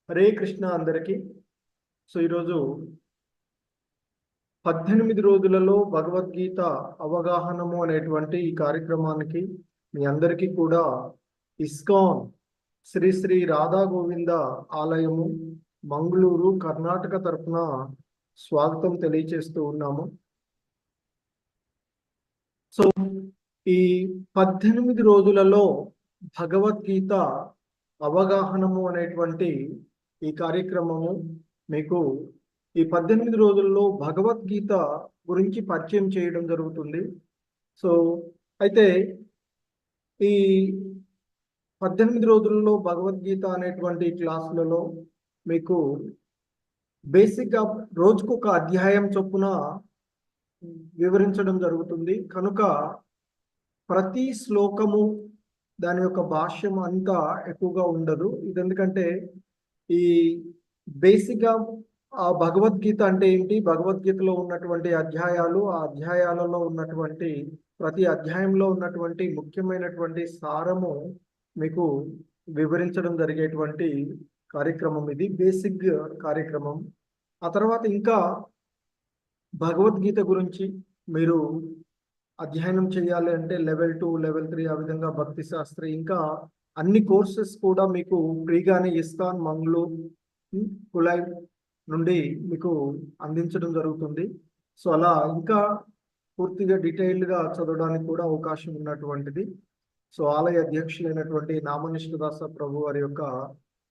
హరే కృష్ణ అందరికీ. ఈరోజు 18 రోజులలో భగవద్గీత అవగాహనము అనేటువంటి ఈ కార్యక్రమానికి మీ అందరికీ కూడా ఇస్కాన్ శ్రీ శ్రీ రాధా గోవింద ఆలయము మంగళూరు కర్ణాటక తరఫున స్వాగతం తెలియజేస్తూ ఉన్నాము. ఈ 18 రోజులలో భగవద్గీత అవగాహనము అనేటువంటి ఈ కార్యక్రమము మీకు ఈ 18 రోజుల్లో భగవద్గీత గురించి పరిచయం చేయడం జరుగుతుంది. అయితే ఈ 18 రోజుల్లో భగవద్గీత అనేటువంటి క్లాసులలో మీకు బేసిక్గా రోజుకు ఒక అధ్యాయం చొప్పున వివరించడం జరుగుతుంది. కనుక ప్రతి శ్లోకము దాని యొక్క భాష్యం అంతా ఎక్కువగా ఉండదు. ఇది ఎందుకంటే ఈ బేసిక్గా ఆ భగవద్గీత అంటే ఏంటి, భగవద్గీతలో ఉన్నటువంటి అధ్యాయాలు, ఆ అధ్యాయాలలో ఉన్నటువంటి ప్రతి అధ్యాయంలో ఉన్నటువంటి ముఖ్యమైనటువంటి సారము మీకు వివరించడం జరిగేటువంటి కార్యక్రమం. ఇది బేసిక్ కార్యక్రమం. ఆ తర్వాత ఇంకా భగవద్గీత గురించి మీరు అధ్యయనం చేయాలి అంటే లెవెల్ 2, లెవెల్ 3 ఆ విధంగా భక్తి శాస్త్రి ఇంకా అన్ని కోర్సెస్ కూడా మీకు ఫ్రీగానే ఇస్కాన్ మంగళూరు కులాయ్ నుండి మీకు అందించడం జరుగుతుంది. అలా ఇంకా పూర్తిగా డీటెయిల్డ్గా చదవడానికి కూడా అవకాశం ఉన్నటువంటిది. ఆలయ అధ్యక్షులైనటువంటి నామనిష్ఠదాస ప్రభు వారి యొక్క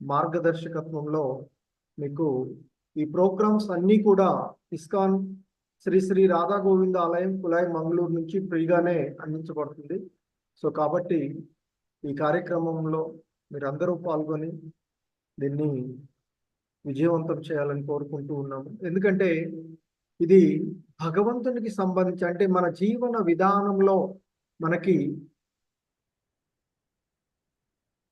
మార్గదర్శకత్వంలో మీకు ఈ ప్రోగ్రామ్స్ అన్నీ కూడా ఇస్కాన్ శ్రీ శ్రీ రాధా గోవింద ఆలయం కులాయ్ మంగళూరు నుంచి ఫ్రీగానే అందించబడుతుంది. కాబట్టి ఈ కార్యక్రమంలో మీరందరూ పాల్గొని దీన్ని విజయవంతం చేయాలని కోరుకుంటూ ఉన్నాము. ఎందుకంటే ఇది భగవంతునికి సంబంధించి అంటే మన జీవన విధానంలో మనకి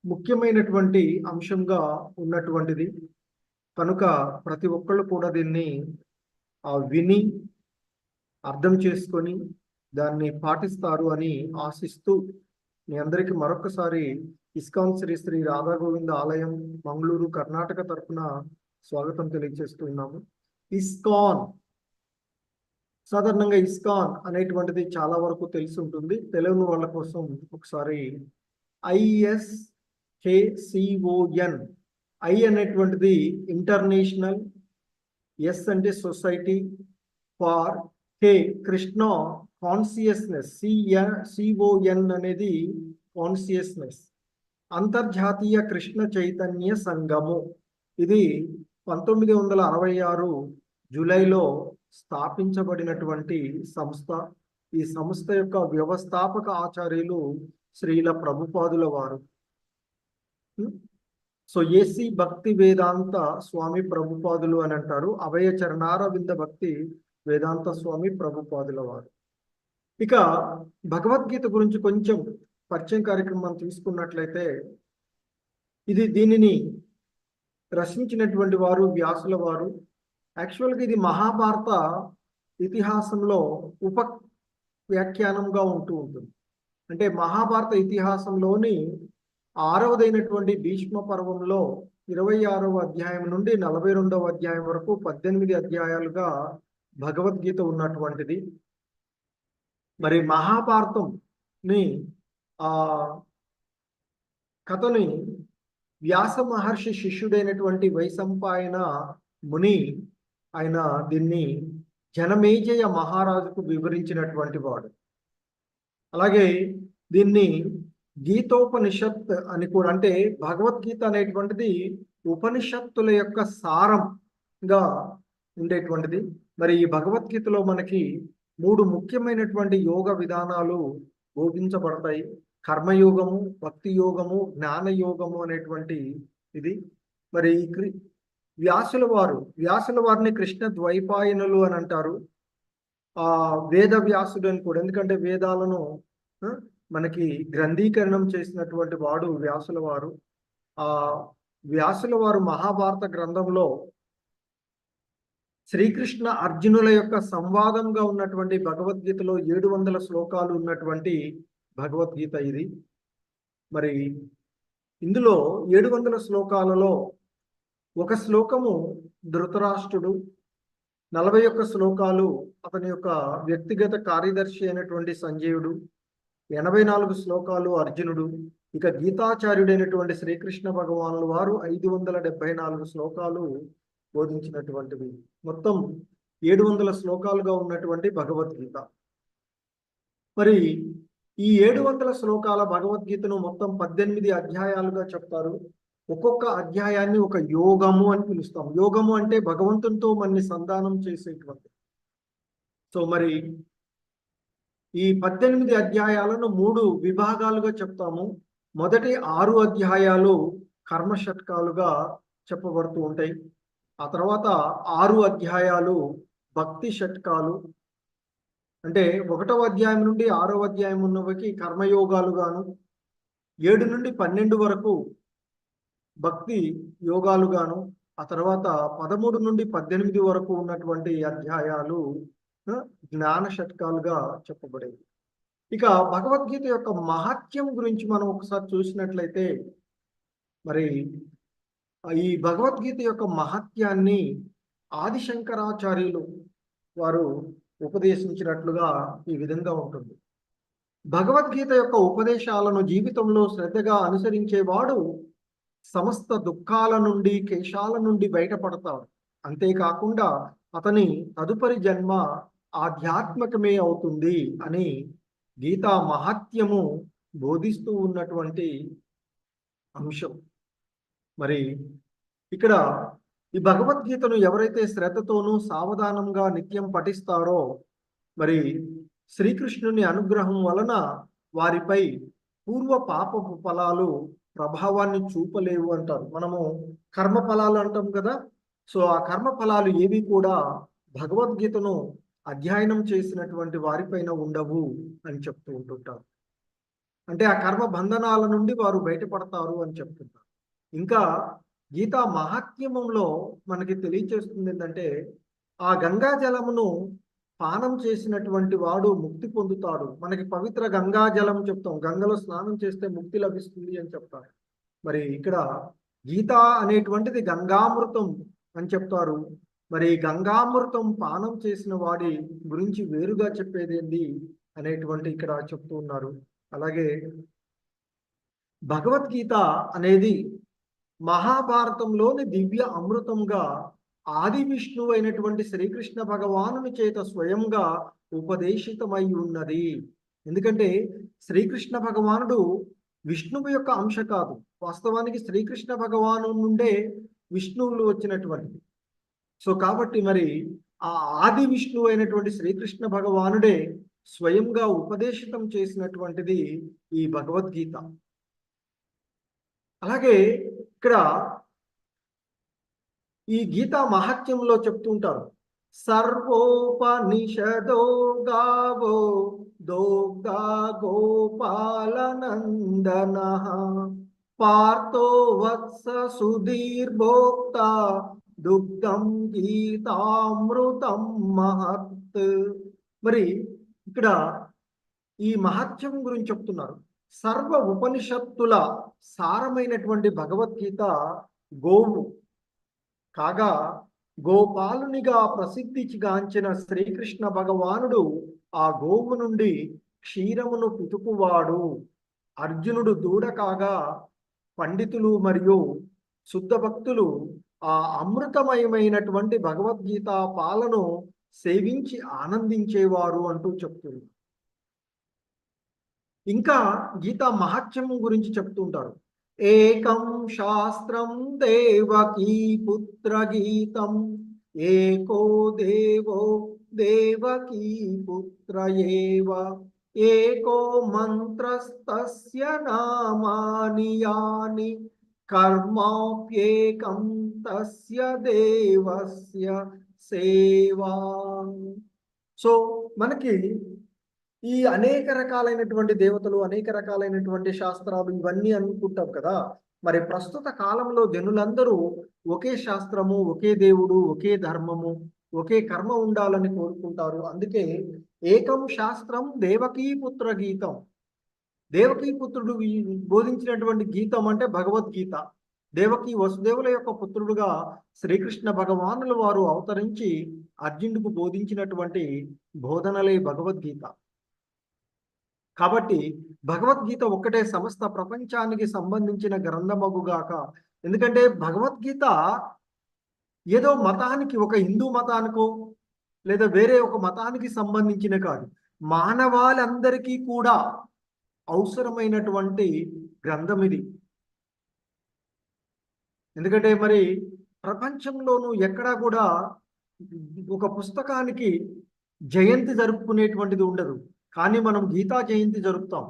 ముఖ్యమైనటువంటి అంశంగా ఉన్నటువంటిది. కనుక ప్రతి ఒక్కళ్ళు కూడా దీన్ని విని అర్థం చేసుకొని దాన్ని పాటిస్తారు అని ఆశిస్తూ మీ అందరికీ మరొకసారి ఇస్కాన్ శ్రీ శ్రీ రాధా గోవింద ఆలయం మంగళూరు కర్ణాటక తరఫున స్వాగతం తెలియజేస్తున్నాము. ఇస్కాన్ సాధారణంగా ఇస్కాన్ అనేటువంటిది చాలా వరకు తెలిసి ఉంటుంది. తెలియని వాళ్ళ కోసం ఒకసారి ISKCON, ఐ అనేటువంటిది ఇంటర్నేషనల్, ఎస్ అంటే సొసైటీ, ఫార్ కే కృష్ణ కాన్షియస్నెస్, CON అనేది కాన్షియస్నెస్, అంతర్జాతీయ కృష్ణ చైతన్య సంఘము. ఇది 1966 జూలైలో స్థాపించబడినటువంటి సంస్థ. ఈ సంస్థ యొక్క వ్యవస్థాపక ఆచార్యులు శ్రీల ప్రభుపాదుల వారు. ఏసీ భక్తి వేదాంత స్వామి ప్రభుపాదులు అని అంటారు. అభయ చరణారవింద భక్తి వేదాంత స్వామి ప్రభుపాదుల వారు. ఇక భగవద్గీత గురించి కొంచెం పరిచయం కార్యక్రమం తీసుకున్నట్లయితే దీనిని రచించినటువంటి వారు వ్యాసుల వారు. యాక్చువల్గా ఇది మహాభారత ఇతిహాసంలో ఉప వ్యాఖ్యానంగా ఉంటూ ఉంటుంది. అంటే మహాభారత ఇతిహాసంలోని 6వదైనటువంటి భీష్మ పర్వంలో 26వ అధ్యాయం నుండి 42వ అధ్యాయం వరకు 18 అధ్యాయాలుగా భగవద్గీత ఉన్నటువంటిది. మరి మహాభారతంని కథని వ్యాస మహర్షి శిష్యుడైనటువంటి వైశంపాయన ముని ఆయన దీన్ని జనమేజయ మహారాజుకు వివరించినటువంటి వాడు. అలాగే దీన్ని గీతోపనిషత్ అని కూడా, అంటే భగవద్గీత అనేటువంటిది ఉపనిషత్తుల యొక్క సారంగా ఉండేటువంటిది. మరి ఈ భగవద్గీతలో మనకి 3 ముఖ్యమైనటువంటి యోగ విధానాలు బోధించబడతాయి. కర్మయోగము, భక్తి యోగము, జ్ఞాన యోగము అనేటువంటి ఇది. మరి వ్యాసుల వారిని కృష్ణ ద్వైపాయనులు అని అంటారు. వేద వ్యాసుడు అని కూడా, ఎందుకంటే వేదాలను మనకి గ్రంథీకరణం చేసినటువంటి వాడు వ్యాసుల వారు. వ్యాసుల వారు మహాభారత గ్రంథంలో శ్రీకృష్ణ అర్జునుల యొక్క సంవాదంగా ఉన్నటువంటి భగవద్గీతలో 700 శ్లోకాలు ఉన్నటువంటి భగవద్గీత ఇది. మరి ఇందులో 700 శ్లోకాలలో ఒక శ్లోకము ధృతరాష్ట్రుడు, 41 శ్లోకాలు అతని యొక్క వ్యక్తిగత కార్యదర్శి అయినటువంటి సంజయుడు, 84 శ్లోకాలు అర్జునుడు, ఇక గీతాచార్యుడైనటువంటి శ్రీకృష్ణ భగవానుల వారు 574 శ్లోకాలు బోధించినటువంటివి. మొత్తం 700 శ్లోకాలుగా ఉన్నటువంటి భగవద్గీత. మరి ఈ 700 శ్లోకాల భగవద్గీతను మొత్తం 18 అధ్యాయాలుగా చెప్తారు. ఒక్కొక్క అధ్యాయాన్ని ఒక యోగము అని పిలుస్తాం. యోగము అంటే భగవంతునితో మనని సంధానం చేసేటువంటి. సో మరి ఈ 18 అధ్యాయాలను 3 విభాగాలుగా చెప్తాము. మొదటి 6 అధ్యాయాలు కర్మ షట్కాలుగా చెప్పబడుతూ ఉంటాయి. ఆ తర్వాత 6 అధ్యాయాలు భక్తి షట్కాలు, అంటే 1వ అధ్యాయం నుండి 6వ అధ్యాయం ఉన్నవకి కర్మయోగాలుగాను, 7 నుండి 12 వరకు భక్తి యోగాలుగాను, ఆ తర్వాత 13 నుండి 18 వరకు ఉన్నటువంటి అధ్యాయాలు జ్ఞాన షట్కాలుగా చెప్పబడేవి. ఇక భగవద్గీత యొక్క మహత్యం గురించి మనం ఒకసారి చూసినట్లయితే, మరి ఈ భగవద్గీత యొక్క మహత్యాన్ని ఆదిశంకరాచార్యులు వారు ఉపదేశించినట్లుగా ఈ విధంగా ఉంటుంది. భగవద్గీత యొక్క ఉపదేశాలను జీవితంలో శ్రద్ధగా అనుసరించేవాడు సమస్త దుఃఖాల నుండి, కేశాల నుండి బయటపడతాడు. అంతేకాకుండా అతని తదుపరి జన్మ ఆధ్యాత్మికమే అవుతుంది అని గీతా మహాత్మ్యము బోధిస్తూ ఉన్నటువంటి అంశం. మరి ఇక్కడ ఈ భగవద్గీతను ఎవరైతే శ్రద్ధతోనూ సావధానంగా నిత్యం పఠిస్తారో, మరి శ్రీకృష్ణుని అనుగ్రహం వలన వారిపై పూర్వ పాపపు ఫలాలు ప్రభావాన్ని చూపలేవు అంటారు. మనము కర్మ ఫలాలు అంటాం కదా. సో ఆ కర్మ ఫలాలు ఏవి కూడా భగవద్గీతను అధ్యయనం చేసినటువంటి వారిపైన ఉండవు అని చెప్తూ ఉంటుంటారు. అంటే ఆ కర్మ బంధనాల నుండి వారు బయటపడతారు అని చెప్తుంటారు. ఇంకా గీతా మహాత్మ్యంలో మనకి తెలియచేస్తుంది ఏంటంటే, ఆ గంగా జలమును పానం చేసినటువంటి వాడు ముక్తి పొందుతాడు. మనకి పవిత్ర గంగా జలం చెప్తాం, గంగలో స్నానం చేస్తే ముక్తి లభిస్తుంది అని చెప్తారు. మరి ఇక్కడ గీత అనేటువంటిది గంగామృతం అని చెప్తారు. మరి గంగామృతం పానం చేసిన వాడి గురించి వేరుగా చెప్పేది ఏంటి అనేటువంటి ఇక్కడ చెప్తూ ఉన్నారు. అలాగే భగవద్గీత అనేది మహాభారతంలోని దివ్య అమృతంగా ఆది విష్ణువు అయినటువంటి శ్రీకృష్ణ భగవానుని చేత స్వయంగా ఉపదేశితమై ఉన్నది. ఎందుకంటే శ్రీకృష్ణ భగవానుడు విష్ణువు యొక్క అంశ కాదు. వాస్తవానికి శ్రీకృష్ణ భగవాను నుండే విష్ణువులు వచ్చినటువంటిది. సో కాబట్టి మరి ఆ ఆది విష్ణువు అయినటువంటి శ్రీకృష్ణ భగవానుడే స్వయంగా ఉపదేశితం చేసినటువంటిది ఈ భగవద్గీత. అలాగే ఇక్కడ ఈ గీతా మహత్యంలో చెప్తుంటారు, సర్వోపనిషదో గావో దోగ్ధా గోపాలనందన పార్థో వత్స సుధీర్భోక్త దుగ్ధం గీతామృతం మహత్. మరి ఇక్కడ ఈ మహత్యం గురించి చెప్తున్నారు. సర్వ ఉపనిషత్తుల సారమైనటువంటి భగవద్గీత గోవు కాగా, గోపాలునిగా ప్రసిద్ధిగాంచిన శ్రీకృష్ణ భగవానుడు ఆ గోవు నుండి క్షీరమును పితుకువాడు. అర్జునుడు దూడ కాగా పండితులు మరియు శుద్ధ భక్తులు ఆ అమృతమయమైనటువంటి భగవద్గీత పాలను సేవించి ఆనందించేవారు అంటూ చెప్తుంది. ఇంకా గీతా మహాత్మ్యం గురించి చెప్తుంటారు. ఏకం శాస్త్రం దేవకీ పుత్ర గీతం ఏకో దేవో దేవకీ పుత్ర ఏవ ఏకో మంత్రస్తస్య నామాని యాని కర్మాప్యేకం తస్య దేవస్య సేవా. సో మనకి ఈ అనేక రకాలైనటువంటి దేవతలు, అనేక రకాలైనటువంటి శాస్త్రాలు ఇవన్నీ అనుకుంటాం కదా. మరి ప్రస్తుత కాలంలో జనులందరూ ఒకే శాస్త్రము, ఒకే దేవుడు, ఒకే ధర్మము, ఒకే కర్మ ఉండాలని కోరుకుంటారు. అందుకే ఏకం శాస్త్రం దేవకీ పుత్ర గీతం. దేవకీ పుత్రుడు బోధించినటువంటి గీతం అంటే భగవద్గీత. దేవకి వసుదేవుల యొక్క పుత్రుడుగా శ్రీకృష్ణ భగవానుల వారు అవతరించి అర్జునుడికి బోధించినటువంటి బోధనలే భగవద్గీత. కాబట్టి భగవద్గీత ఒక్కటే సమస్త ప్రపంచానికి సంబంధించిన గ్రంథమగుగాక. ఎందుకంటే భగవద్గీత ఏదో మతానికి, ఒక హిందూ మతానికో లేదా వేరే ఒక మతానికి సంబంధించిన కాదు, మానవాళందరికీ కూడా అవసరమైనటువంటి గ్రంథం ఇది. ఎందుకంటే మరి ప్రపంచంలోనూ ఎక్కడా కూడా ఒక పుస్తకానికి జయంతి జరుపుకునేటువంటిది ఉండదు, కానీ మనం గీతా జయంతి జరుపుతాం.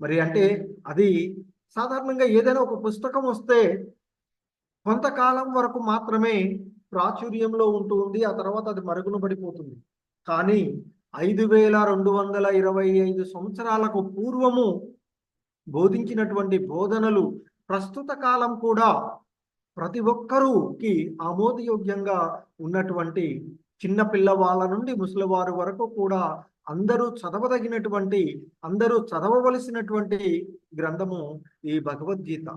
మరి అంటే అది సాధారణంగా ఏదైనా ఒక పుస్తకం వస్తే కొంతకాలం వరకు మాత్రమే ప్రాచుర్యంలో ఉంటుంది, ఆ తర్వాత అది మరుగున పడిపోతుంది. కానీ 5225 సంవత్సరాలకు పూర్వము బోధించినటువంటి బోధనలు ప్రస్తుత కాలం కూడా ప్రతి ఒక్కరికి ఆమోదయోగ్యంగా ఉన్నటువంటి, చిన్న పిల్లవాళ్ళ నుండి ముసలివారు వరకు కూడా అందరూ చదవదగినటువంటి, అందరూ చదవవలసినటువంటి గ్రంథము ఈ భగవద్గీత.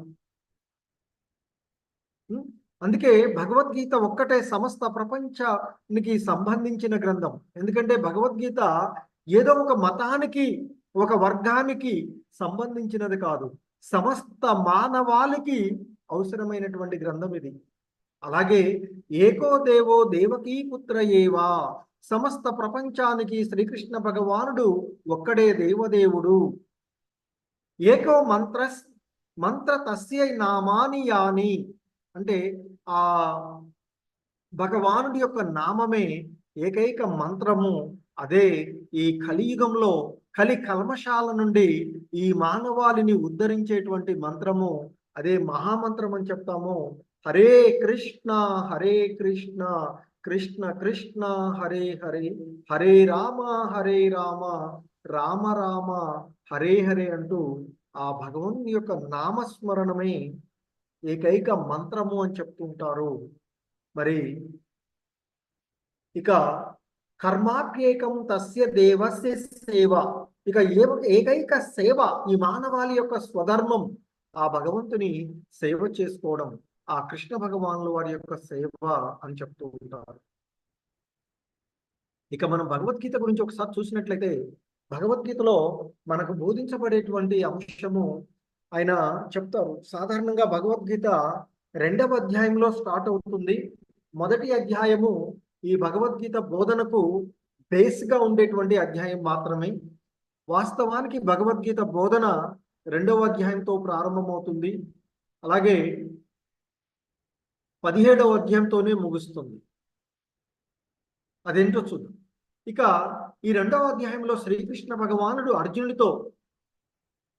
అందుకే భగవద్గీత ఒక్కటే సమస్త ప్రపంచానికి సంబంధించిన గ్రంథం. ఎందుకంటే భగవద్గీత ఏదో ఒక మతానికి, ఒక వర్గానికి సంబంధించినది కాదు, సమస్త మానవాళికి అవసరమైనటువంటి గ్రంథం ఇది. అలాగే ఏకో దేవో దేవకీ పుత్ర ఏవా, సమస్త ప్రపంచానికి శ్రీకృష్ణ భగవానుడు ఒక్కడే దేవదేవుడు. ఏకో మంత్ర తస్యై నామాని యాని, అంటే ఆ భగవానుడి యొక్క నామమే ఏకైక మంత్రము. అదే ఈ కలియుగంలో కలి కల్మషాల నుండి ఈ మానవాళిని ఉద్ధరించేటువంటి మంత్రము, అదే మహామంత్రం అని చెప్తాము. హరే కృష్ణ కృష్ణ కృష్ణ హరే హరే, హరే రామ రామ రామ హరే హరే అంటూ ఆ భగవంతుని యొక్క నామస్మరణమే ఏకైక మంత్రము అని చెప్తుంటారు. మరి ఇక కర్మాప్యేకం తస్య దేవస్య సేవ, ఇక ఏకైక సేవ ఈ మానవాళి యొక్క స్వధర్మం ఆ భగవంతుని సేవ చేసుకోవడం, ఆ కృష్ణ భగవానుల వారి యొక్క సేవ అని చెప్తూ ఉంటారు. ఇక మనం భగవద్గీత గురించి ఒకసారి చూసినట్లయితే, భగవద్గీతలో మనకు బోధించబడేటువంటి అంశము ఆయన చెప్తారు. సాధారణంగా భగవద్గీత 2వ అధ్యాయంలో స్టార్ట్ అవుతుంది. మొదటి అధ్యాయము ఈ భగవద్గీత బోధనకు బేస్గా ఉండేటువంటి అధ్యాయం మాత్రమే. వాస్తవానికి భగవద్గీత బోధన 2వ అధ్యాయంతో ప్రారంభమవుతుంది, అలాగే 17వ అధ్యాయంతోనే ముగుస్తుంది. అదేంటో చూద్దాం. ఇక ఈ 2వ అధ్యాయంలో శ్రీకృష్ణ భగవానుడు అర్జునుడితో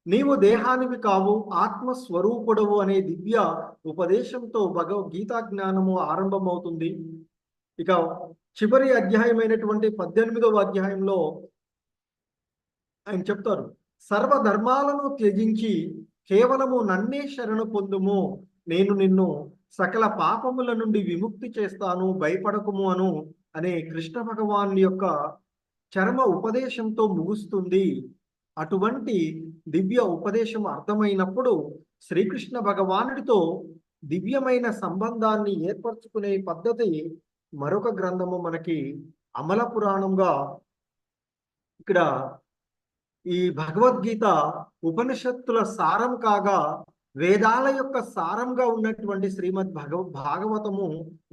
నీవు దేహానివి కావు, ఆత్మస్వరూపుడవు అనే దివ్య ఉపదేశంతో భగవద్గీతా జ్ఞానము ఆరంభమవుతుంది. ఇక చివరి అధ్యాయమైనటువంటి 18వ అధ్యాయంలో ఆయన చెప్తారు, సర్వధర్మాలను త్యజించి కేవలము నన్నే శరణు పొందుము, నేను నిన్ను సకల పాపముల నుండి విముక్తి చేస్తాను, భయపడకుము అనే కృష్ణ భగవాన్ యొక్క చరమ ఉపదేశంతో ముగుస్తుంది. అటువంటి దివ్య ఉపదేశం అర్థమైనప్పుడు శ్రీకృష్ణ భగవానుడితో దివ్యమైన సంబంధాన్ని ఏర్పరచుకునే పద్ధతి మరొక గ్రంథము మనకి అమల పురాణంగా, ఇక్కడ ఈ భగవద్గీత ఉపనిషత్తుల సారం కాగా వేదాల యొక్క సారంగా ఉన్నటువంటి శ్రీమద్ భాగవతము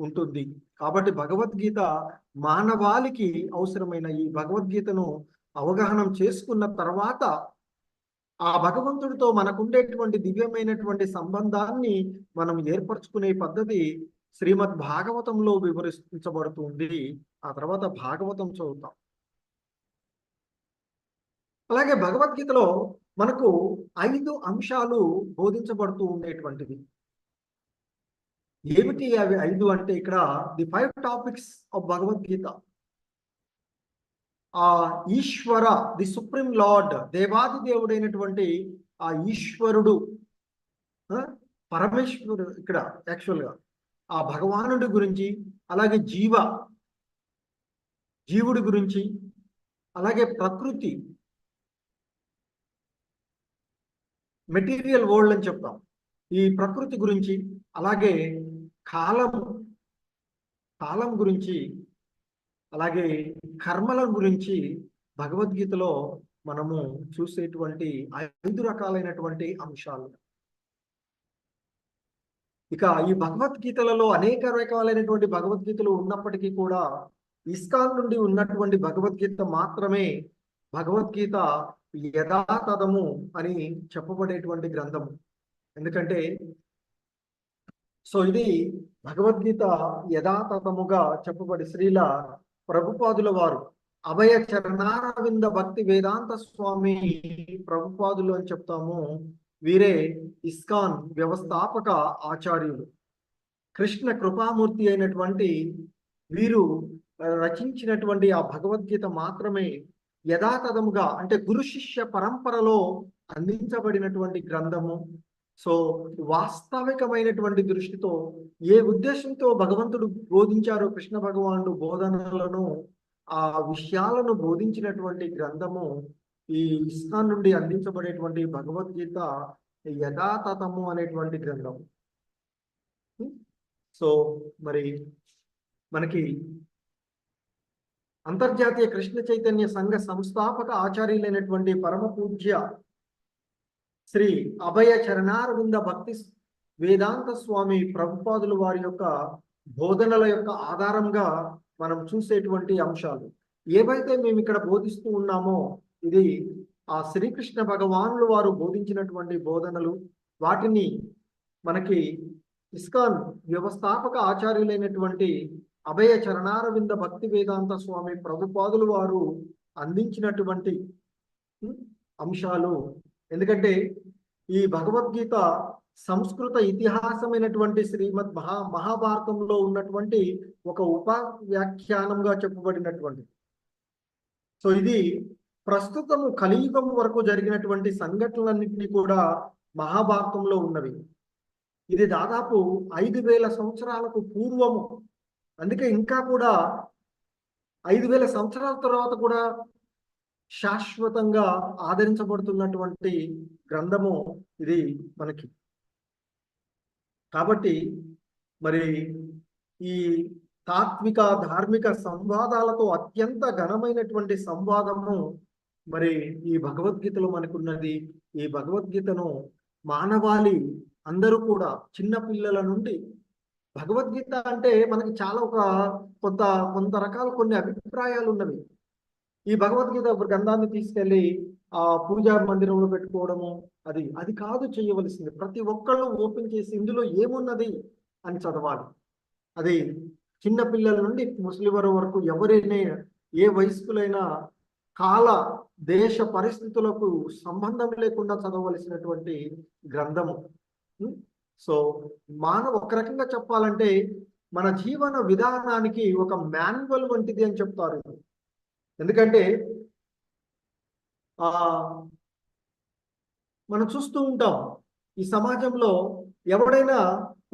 ఉంటుంది. కాబట్టి భగవద్గీత మానవాళికి అవసరమైన ఈ భగవద్గీతను అవగాహనం చేసుకున్న తర్వాత ఆ భగవంతుడితో మనకుండేటువంటి దివ్యమైనటువంటి సంబంధాన్ని మనం ఏర్పరచుకునే పద్ధతి శ్రీమద్ భాగవతంలో వివరించబడుతుంది. ఆ తర్వాత భాగవతం చదువుతాం. అలాగే భగవద్గీతలో మనకు 5 అంశాలు బోధించబడుతూ ఉండేటువంటివి. ఏమిటి అవి 5 అంటే, ఇక్కడ ది 5 టాపిక్స్ ఆఫ్ భగవద్గీత. ఆ ఈశ్వర, ది సుప్రీం లార్డ్, దేవాది దేవుడైనటువంటి ఆ ఈశ్వరుడు, పరమేశ్వరుడు ఇక్కడ యాక్చువల్గా ఆ భగవానుడి గురించి, అలాగే జీవుడి గురించి, అలాగే ప్రకృతి, మెటీరియల్ వరల్డ్ అని చెప్తాం, ఈ ప్రకృతి గురించి, అలాగే కాలం కాలం గురించి, అలాగే కర్మల గురించి భగవద్గీతలో మనము చూసేటువంటి 5 రకాలైనటువంటి అంశాలు. ఇక ఈ భగవద్గీతలలో అనేక రకాలైనటువంటి భగవద్గీతలు ఉన్నప్పటికీ కూడా ఇస్కాన్ నుండి ఉన్నటువంటి భగవద్గీత మాత్రమే భగవద్గీత యథాతథము అని చెప్పబడేటువంటి గ్రంథము. ఎందుకంటే ఇది భగవద్గీత యథాతథముగా చెప్పబడి శ్రీల ప్రభుపాదుల వారు అభయ చరణారవింద భక్తి వేదాంత స్వామి ప్రభుపాదులు అని చెప్తాము. వీరే ఇస్కాన్ వ్యవస్థాపక ఆచార్యులు, కృష్ణ కృపామూర్తి అయినటువంటి వీరు రచించినటువంటి ఆ భగవద్గీత మాత్రమే యథాతథముగా, అంటే గురు శిష్య పరంపరలో అందించబడినటువంటి గ్రంథము. వాస్తవికమైనటువంటి దృష్టితో ఏ ఉద్దేశంతో భగవంతుడు బోధించారో కృష్ణ భగవానుడు బోధనలను, ఆ విషయాలను బోధించినటువంటి గ్రంథము ఈ ఇస్కాన్ నుండి అందించబడేటువంటి భగవద్గీత యథాతథము అనేటువంటి గ్రంథం. మరి మనకి అంతర్జాతీయ కృష్ణ చైతన్య సంఘ సంస్థాపక ఆచార్యులైనటువంటి పరమ పూజ్య శ్రీ అభయ చరణారవింద భక్తి వేదాంత స్వామి ప్రభుపాదుల వారి యొక్క బోధనల యొక్క ఆధారంగా మనం చూసేటువంటి అంశాలు ఏవైతే మేము ఇక్కడ బోధిస్తూ ఉన్నామో, ఇది ఆ శ్రీకృష్ణ భగవానులు వారు బోధించినటువంటి బోధనలు. వాటిని మనకి ఇస్కాన్ వ్యవస్థాపక ఆచార్యులైనటువంటి అభయ చరణారవింద భక్తి వేదాంత స్వామి ప్రభుపాదులు వారు అందించినటువంటి అంశాలు. ఎందుకంటే ఈ భగవద్గీత సంస్కృత ఇతిహాసమైనటువంటి శ్రీమద్ మహాభారతంలో ఉన్నటువంటి ఒక ఉపవ్యాఖ్యానంగా చెప్పబడినటువంటి. ఇది ప్రస్తుతము కలియుగం వరకు జరిగినటువంటి సంఘటనలన్నింటినీ కూడా మహాభారతంలో ఉన్నవి. ఇది దాదాపు 5000 సంవత్సరాలకు పూర్వము. అందుకే ఇంకా కూడా 5000 సంవత్సరాల తర్వాత కూడా శాశ్వతంగా ఆదరించబడుతున్నటువంటి గ్రంథము ఇది మనకి. కాబట్టి మరి ఈ తాత్విక ధార్మిక సంవాదాలతో అత్యంత ఘనమైనటువంటి సంవాదము మరి ఈ భగవద్గీతలో మనకున్నది. ఈ భగవద్గీతను మానవాళి అందరూ కూడా, చిన్న పిల్లల నుండి, భగవద్గీత అంటే మనకి చాలా కొంత రకాల కొన్ని అభిప్రాయాలు ఉన్నవి. ఈ భగవద్గీత గ్రంథాన్ని తీసుకెళ్లి ఆ పూజా మందిరంలో పెట్టుకోవడము అది కాదు చేయవలసింది. ప్రతి ఒక్కళ్ళు ఓపెన్ చేసి ఇందులో ఏమున్నది అని చదవాలి. అది చిన్న పిల్లల నుండి ముసలివారి వరకు ఎవరైనా, ఏ వయస్కులైనా, కాల దేశ పరిస్థితులకు సంబంధం లేకుండా చదవలసినటువంటి గ్రంథము. ఒక రకంగా చెప్పాలంటే మన జీవన విధానానికి ఒక మాన్యువల్ వంటిది అని చెప్తారు. ఎందుకంటే మనం చూస్తూ ఉంటాం ఈ సమాజంలో, ఎవడైనా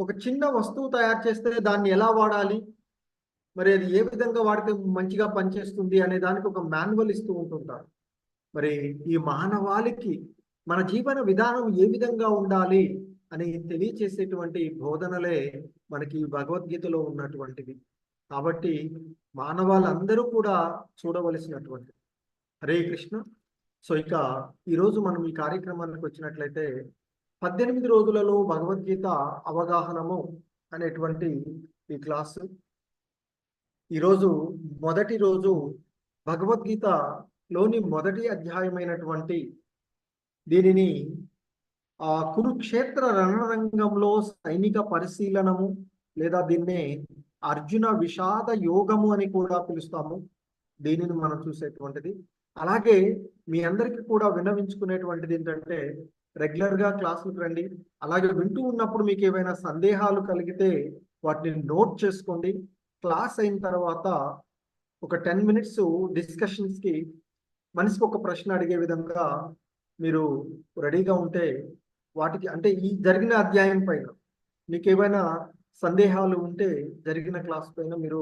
ఒక చిన్న వస్తువు తయారు చేస్తే దాన్ని ఎలా వాడాలి, మరి అది ఏ విధంగా వాడితే మంచిగా పనిచేస్తుంది అనే దానికి ఒక మాన్యువల్ ఇస్తూ ఉంటుంటారు. మరి ఈ మానవాళికి మన జీవన విధానం ఏ విధంగా ఉండాలి అని తెలియచేసేటువంటి బోధనలే మనకి భగవద్గీతలో ఉన్నటువంటివి. కాబట్టి మానవాళ్ళందరూ కూడా చూడవలసినటువంటి. హరే కృష్ణ. ఇక ఈరోజు మనం ఈ కార్యక్రమానికి వచ్చినట్లయితే 18 రోజులలో భగవద్గీత అవగాహనము అనేటువంటి ఈ క్లాసు. ఈరోజు మొదటి రోజు భగవద్గీతలోని మొదటి అధ్యాయమైనటువంటి దీనిని కురుక్షేత్ర రణరంగంలో సైనిక పరిశీలనము, లేదా దీన్నే అర్జున విషాద యోగము అని కూడా పిలుస్తాము. దీనిని మనం చూసేటువంటిది. అలాగే మీ అందరికీ కూడా విన్నవించుకునేటువంటిది ఏంటంటే, రెగ్యులర్గా క్లాసులకు రండి. అలాగే వింటూ ఉన్నప్పుడు మీకు ఏవైనా సందేహాలు కలిగితే వాటిని నోట్ చేసుకోండి. క్లాస్ అయిన తర్వాత ఒక 10 మినిట్స్ డిస్కషన్స్కి మనిషికి ఒక ప్రశ్న అడిగే విధంగా మీరు రెడీగా ఉంటే, వాటికి అంటే ఈ జరిగిన అధ్యాయం పైన మీకు ఏమైనా సందేహాలు ఉంటే జరిగిన క్లాస్ పైన మీరు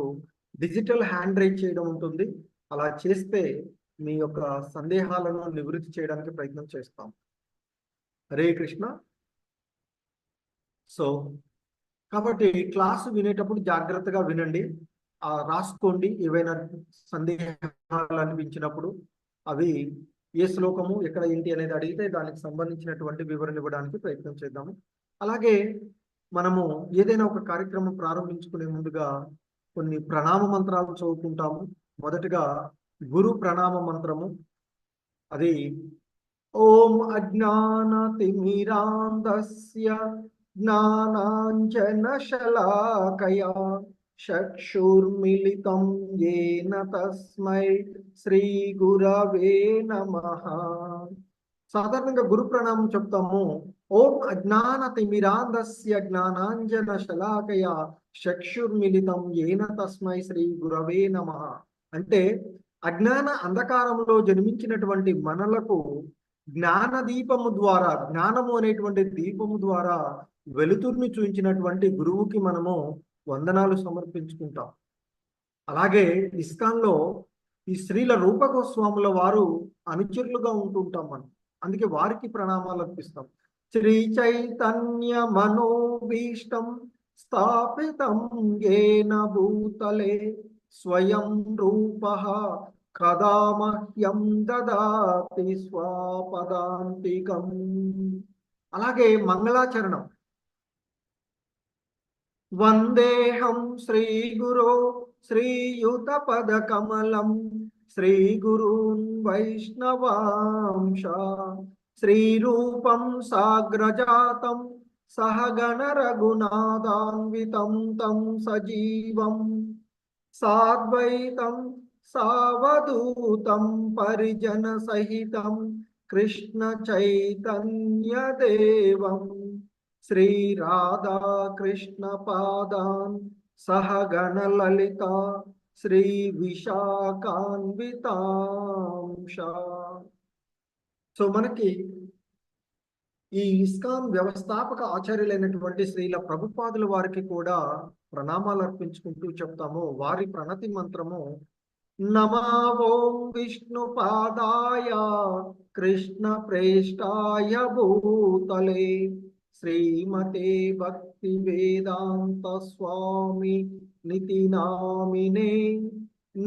డిజిటల్ హ్యాండ్ రైజ్ చేయడం ఉంటుంది. అలా చేస్తే మీ యొక్క సందేహాలను నివృత్తి చేయడానికి ప్రయత్నం చేస్తాం. హరే కృష్ణ. సో కాబట్టి క్లాసు వినేటప్పుడు జాగ్రత్తగా వినండి, రాసుకోండి. ఏవైనా సందేహాలు అనిపించినప్పుడు అవి ఏ శ్లోకము ఎక్కడ ఏంటి అనేది అడిగితే దానికి సంబంధించినటువంటి వివరణ ఇవ్వడానికి ప్రయత్నం చేద్దాము. అలాగే మనము ఏదైనా ఒక కార్యక్రమం ప్రారంభించుకునే ముందుగా కొన్ని ప్రణామ మంత్రాలు చదువుకుంటాము. మొదటగా గురు ప్రణామ మంత్రము. అది ఓం అజ్ఞానతిమిరాంధస్య జ్ఞానాంజనశలాకయా చక్షుర్మిలితం యేన తస్మై శ్రీ గురవే నమః. సాధారణంగా గురు ప్రణామం చెప్తాము. ఓం అజ్ఞానతిమిరాంధస్య జ్ఞానాంజనశలాకయా చక్షుర్మిలితం యేన తస్మై శ్రీ గురవే నమః. అంటే అజ్ఞాన అంధకారంలో జన్మించినటువంటి మనలకు జ్ఞాన దీపము ద్వారా, జ్ఞానము అనేటువంటి దీపము ద్వారా వెలుతురుని చూపించినటువంటి గురువుకి మనము వందనాలు సమర్పించుకుంటాం. అలాగే ఇస్కాన్లో ఈ శ్రీల రూప గోస్వాముల వారు అనుచరులుగా ఉంటుంటాం మనం, అందుకే వారికి ప్రణామాలు అర్పిస్తాం. శ్రీ చైతన్య మనోభీష్టం స్థాపితం యేన భూతలే స్వయం రూపః కదా మహ్యం దదాతి స్వపదాంతికం. అలాగే మంగళాచరణం. వందేహం శ్రీ గురో శ్రీయుత పద కమలం శ్రీ గురూన్ వైష్ణవాంశ శ్రీరూపం సాగ్రజాతం సహగణ రఘునాథాన్వితం తం సజీవం సాద్వైతం సావధూతం పరిజన సహితం కృష్ణ చైతన్య దేవం శ్రీ రాధా కృష్ణ పాదాన్ సహగణ లలిత శ్రీ విశాఖాన్వితాంశ. సో మనకి ఈ ఇస్కాన్ వ్యవస్థాపక ఆచార్యులైనటువంటి శ్రీల ప్రభుపాదుల వారికి కూడా ప్రణామాలు అర్పించుకుంటూ చెప్తాము. వారి ప్రణతి మంత్రము నమో ఓం విష్ణు పాదాయ కృష్ణ ప్రేష్టాయ భూతలే శ్రీమతే భక్తి వేదాంత స్వామి నితి నామినే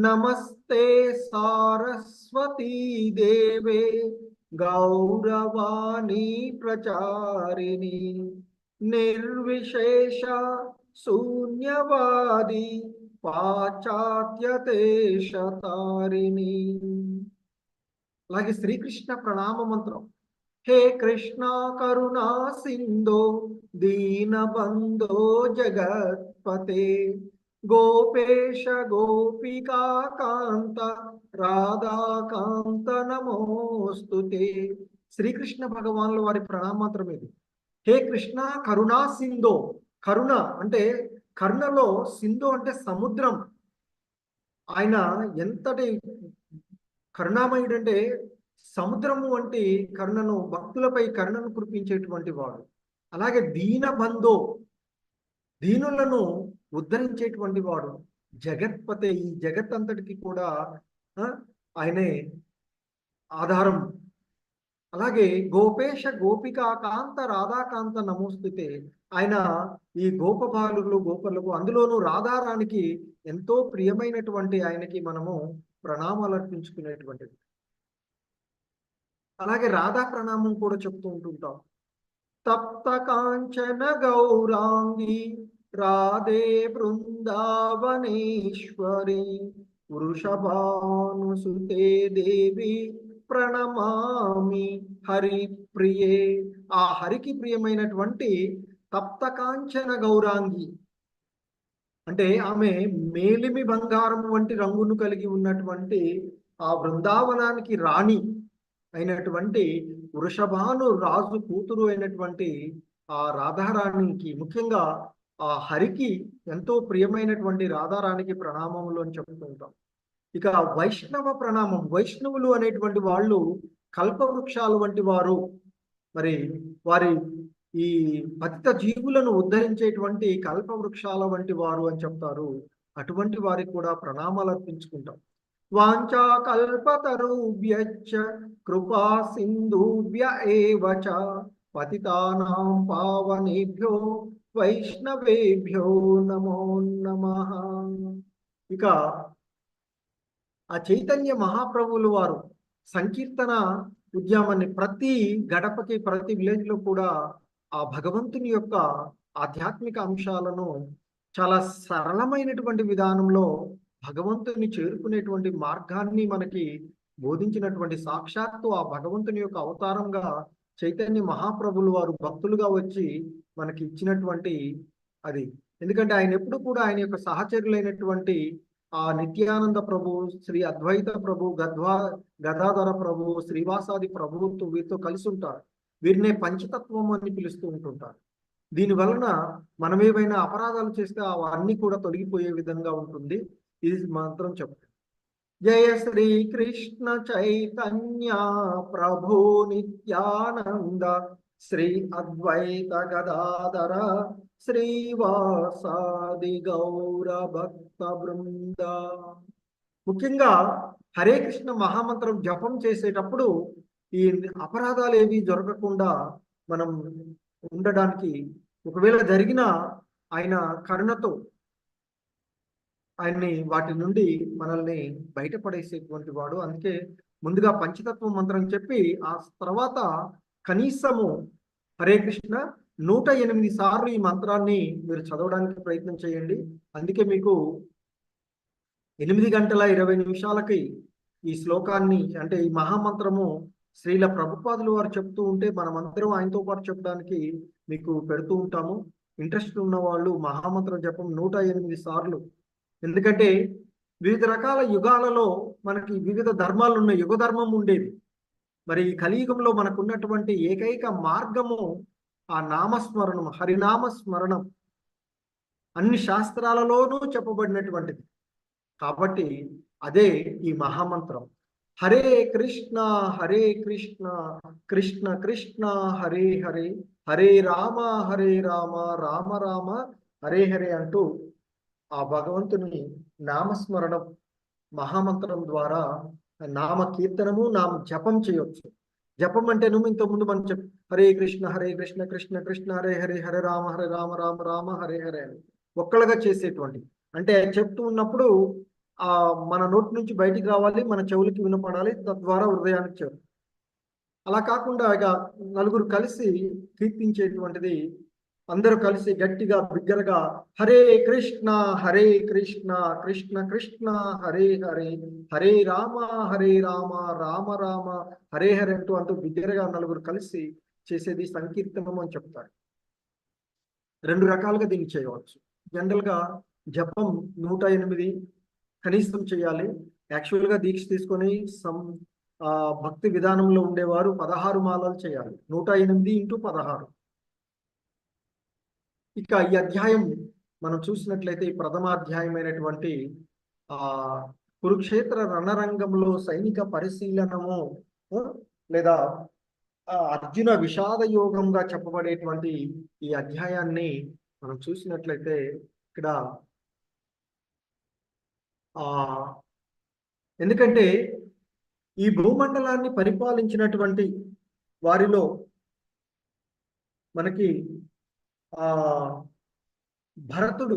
నమస్తే సారస్వతీ దేవే గౌరవాణి ప్రచారిణి నిర్విశేష శూన్యవాది పాశ్చాత్యదేశతారిణి. అలాగే శ్రీకృష్ణ ప్రణామ మంత్రం. హే కృష్ణ కరుణా సింధో దీనబంధో జగత్పతే గోపేశ గోపికా కాంత రాధాకాంత నమోస్తుతే. శ్రీకృష్ణ భగవానుల వారి ప్రణామంత్రం ఇది. హే కృష్ణ కరుణా సింధో. కరుణ అంటే కరుణలో, సింధు అంటే సముద్రం. ఆయన ఎంతటి కరుణామయుడు అంటే సముద్రము వంటి కరుణను, భక్తులపై కరుణను కురిపించేటువంటి వాడు. అలాగే దీనబంధో, దీనులను ఉద్ధరించేటువంటి వాడు. జగత్పతే, ఈ జగత్ అంతటికి కూడా ఆయనే ఆధారం. అలాగే గోపేశ గోపికా కాంత రాధాకాంత నమోస్తుతే. ఆయన ఈ గోపబాలులు గోపలకు, అందులోనూ రాధారానికి ఎంతో ప్రియమైనటువంటి ఆయనకి మనము ప్రణామాలు అర్పించుకునేటువంటిది. అలాగే రాధా ప్రణామం కూడా చెప్తూ ఉంటుంటాం. తప్త కాంచన గౌరాంగి రాధే బృందావనేశ్వరి వృషభానుసుతే దేవి ప్రణమామి హరి ప్రియే. ఆ హరికి ప్రియమైనటువంటి తప్త కాంచన గౌరాంగి అంటే ఆమె మేలిమి బంగారం వంటి రంగును కలిగి ఉన్నటువంటి ఆ బృందావనానికి రాణి అయినటువంటి వృషభాను రాజు కూతురు అయినటువంటి ఆ రాధారాణికి, ముఖ్యంగా ఆ హరికి ఎంతో ప్రియమైనటువంటి రాధారాణికి ప్రణామములు అని చెప్తుంటాం. ఇక వైష్ణవ ప్రణామం. వైష్ణవులు అనేటువంటి వాళ్ళు కల్పవృక్షాలు వంటి వారు. మరి వారి ఈ పతిత జీవులను ఉద్ధరించేటువంటి కల్పవృక్షాల వంటి వారు అని చెప్తారు. అటువంటి వారికి కూడా ప్రణామాలు అర్పించుకుంటాం. వాంఛా కల్పతరుభ్యశ్చ కృపా సింధుభ్య ఏవ చ పతితానాం పావనేభ్యో వైష్ణవేభ్యో నమో నమః. ఇక ఆ చైతన్య మహాప్రభువులు వారు సంకీర్తన ఉద్యమాన్ని ప్రతి గడపకి ప్రతి విలేజ్ లో కూడా ఆ భగవంతుని యొక్క ఆధ్యాత్మిక అంశాలను చాలా సరళమైనటువంటి విధానంలో భగవంతుని చేరుకునేటువంటి మార్గాన్ని మనకి బోధించినటువంటి సాక్షాత్తు ఆ భగవంతుని యొక్క అవతారంగా చైతన్య మహాప్రభులు వారు భక్తులుగా వచ్చి మనకి ఇచ్చినటువంటి అది. ఎందుకంటే ఆయన ఎప్పుడు కూడా ఆయన యొక్క సహచరులైనటువంటి ఆ నిత్యానంద ప్రభు, శ్రీ అద్వైత ప్రభు, గదాధర ప్రభు, శ్రీవాసాది ప్రభువుతో వీరితో కలిసి ఉంటారు. వీరినే పంచతత్వం అని పిలుస్తూ ఉంటుంటారు. దీని వలన మనం ఏవైనా అపరాధాలు చేస్తే అవన్నీ కూడా తొలగిపోయే విధంగా ఉంటుంది. ఇది మాత్రం చెప్తాను. జయ శ్రీ కృష్ణ చైతన్య ప్రభు నిత్యానంద శ్రీ అద్వైత గదాధర శ్రీవాసాది గౌర భక్త బృంద. ముఖ్యంగా హరే కృష్ణ మహామంత్రం జపం చేసేటప్పుడు ఈ అపరాధాలు ఏవి జరగకుండా మనం ఉండడానికి, ఒకవేళ జరిగినా ఆయన కరుణతో ఆయన్ని వాటి నుండి మనల్ని బయటపడేసేటువంటి వాడు. అందుకే ముందుగా పంచతత్వ మంత్రం చెప్పి ఆ తర్వాత కనీసము హరే కృష్ణ 108 సార్లు ఈ మంత్రాన్ని మీరు చదవడానికి ప్రయత్నం చేయండి. అందుకే మీకు 8:20 ఈ శ్లోకాన్ని అంటే ఈ మహామంత్రము శ్రీల ప్రభుపాదులు వారు చెప్తూ ఉంటే మనమందరం ఆయనతో పాటు చెప్పడానికి మీకు పెడుతూ ఉంటాము. ఇంట్రెస్ట్ ఉన్న వాళ్ళు మహామంత్రం జపం 108 సార్లు. ఎందుకంటే వివిధ రకాల యుగాలలో మనకి వివిధ ధర్మాలు ఉన్న యుగ ధర్మం ఉండేది. మరి ఈ కలియుగంలో మనకున్నటువంటి ఏకైక మార్గము ఆ నామస్మరణం, హరినామ స్మరణం. అన్ని శాస్త్రాలలోనూ చెప్పబడినటువంటిది కాబట్టి అదే ఈ మహామంత్రం. హరే కృష్ణ కృష్ణ కృష్ణ హరే హరే, హరే రామ రామ రామ హరే హరే అంటూ ఆ భగవంతుని నామస్మరణం మహామంత్రం ద్వారా నామ కీర్తనము, నామ జపం చేయొచ్చు. జపం అంటే నువ్వు ఇంతకుముందు మనం చెప్పు హరే కృష్ణ కృష్ణ కృష్ణ హరే హరే, హరే రామ రామ రామ హరే హరే అని ఒక్కలుగా చేసేటువంటి. అంటే చెప్తూ ఉన్నప్పుడు మన నోటి నుంచి బయటికి రావాలి, మన చెవులకి వినపడాలి, తద్వారా హృదయానికి చేరు. అలా కాకుండా ఇక నలుగురు కలిసి కీర్తించేటువంటిది, అందరూ కలిసి గట్టిగా బిగ్గరగా హరే కృష్ణ కృష్ణ కృష్ణ హరే హరే, హరే రామ రామ రామ హరే హరే అంటూ బిగ్గరగా నలుగురు కలిసి చేసేది సంకీర్తనం అని చెప్తారు. 2 రకాలుగా దీన్ని చేయవచ్చు. జనరల్ గా జపం 108 కనీసం చేయాలి. యాక్చువల్ గా దీక్ష తీసుకొని భక్తి విధానంలో ఉండేవారు 16 మాలలు చేయాలి. 108 × 16. ఇక ఈ అధ్యాయం మనం చూసినట్లయితే ఈ ప్రథమాధ్యాయమైనటువంటి కురుక్షేత్ర రణరంగంలో సైనిక పరిశీలనము లేదా అర్జున విషాద యోగంగా చెప్పబడేటువంటి ఈ అధ్యాయాన్ని మనం చూసినట్లయితే ఇక్కడ ఎందుకంటే ఈ భూమండలాన్ని పరిపాలించినటువంటి వారిలో మనకి భరతుడు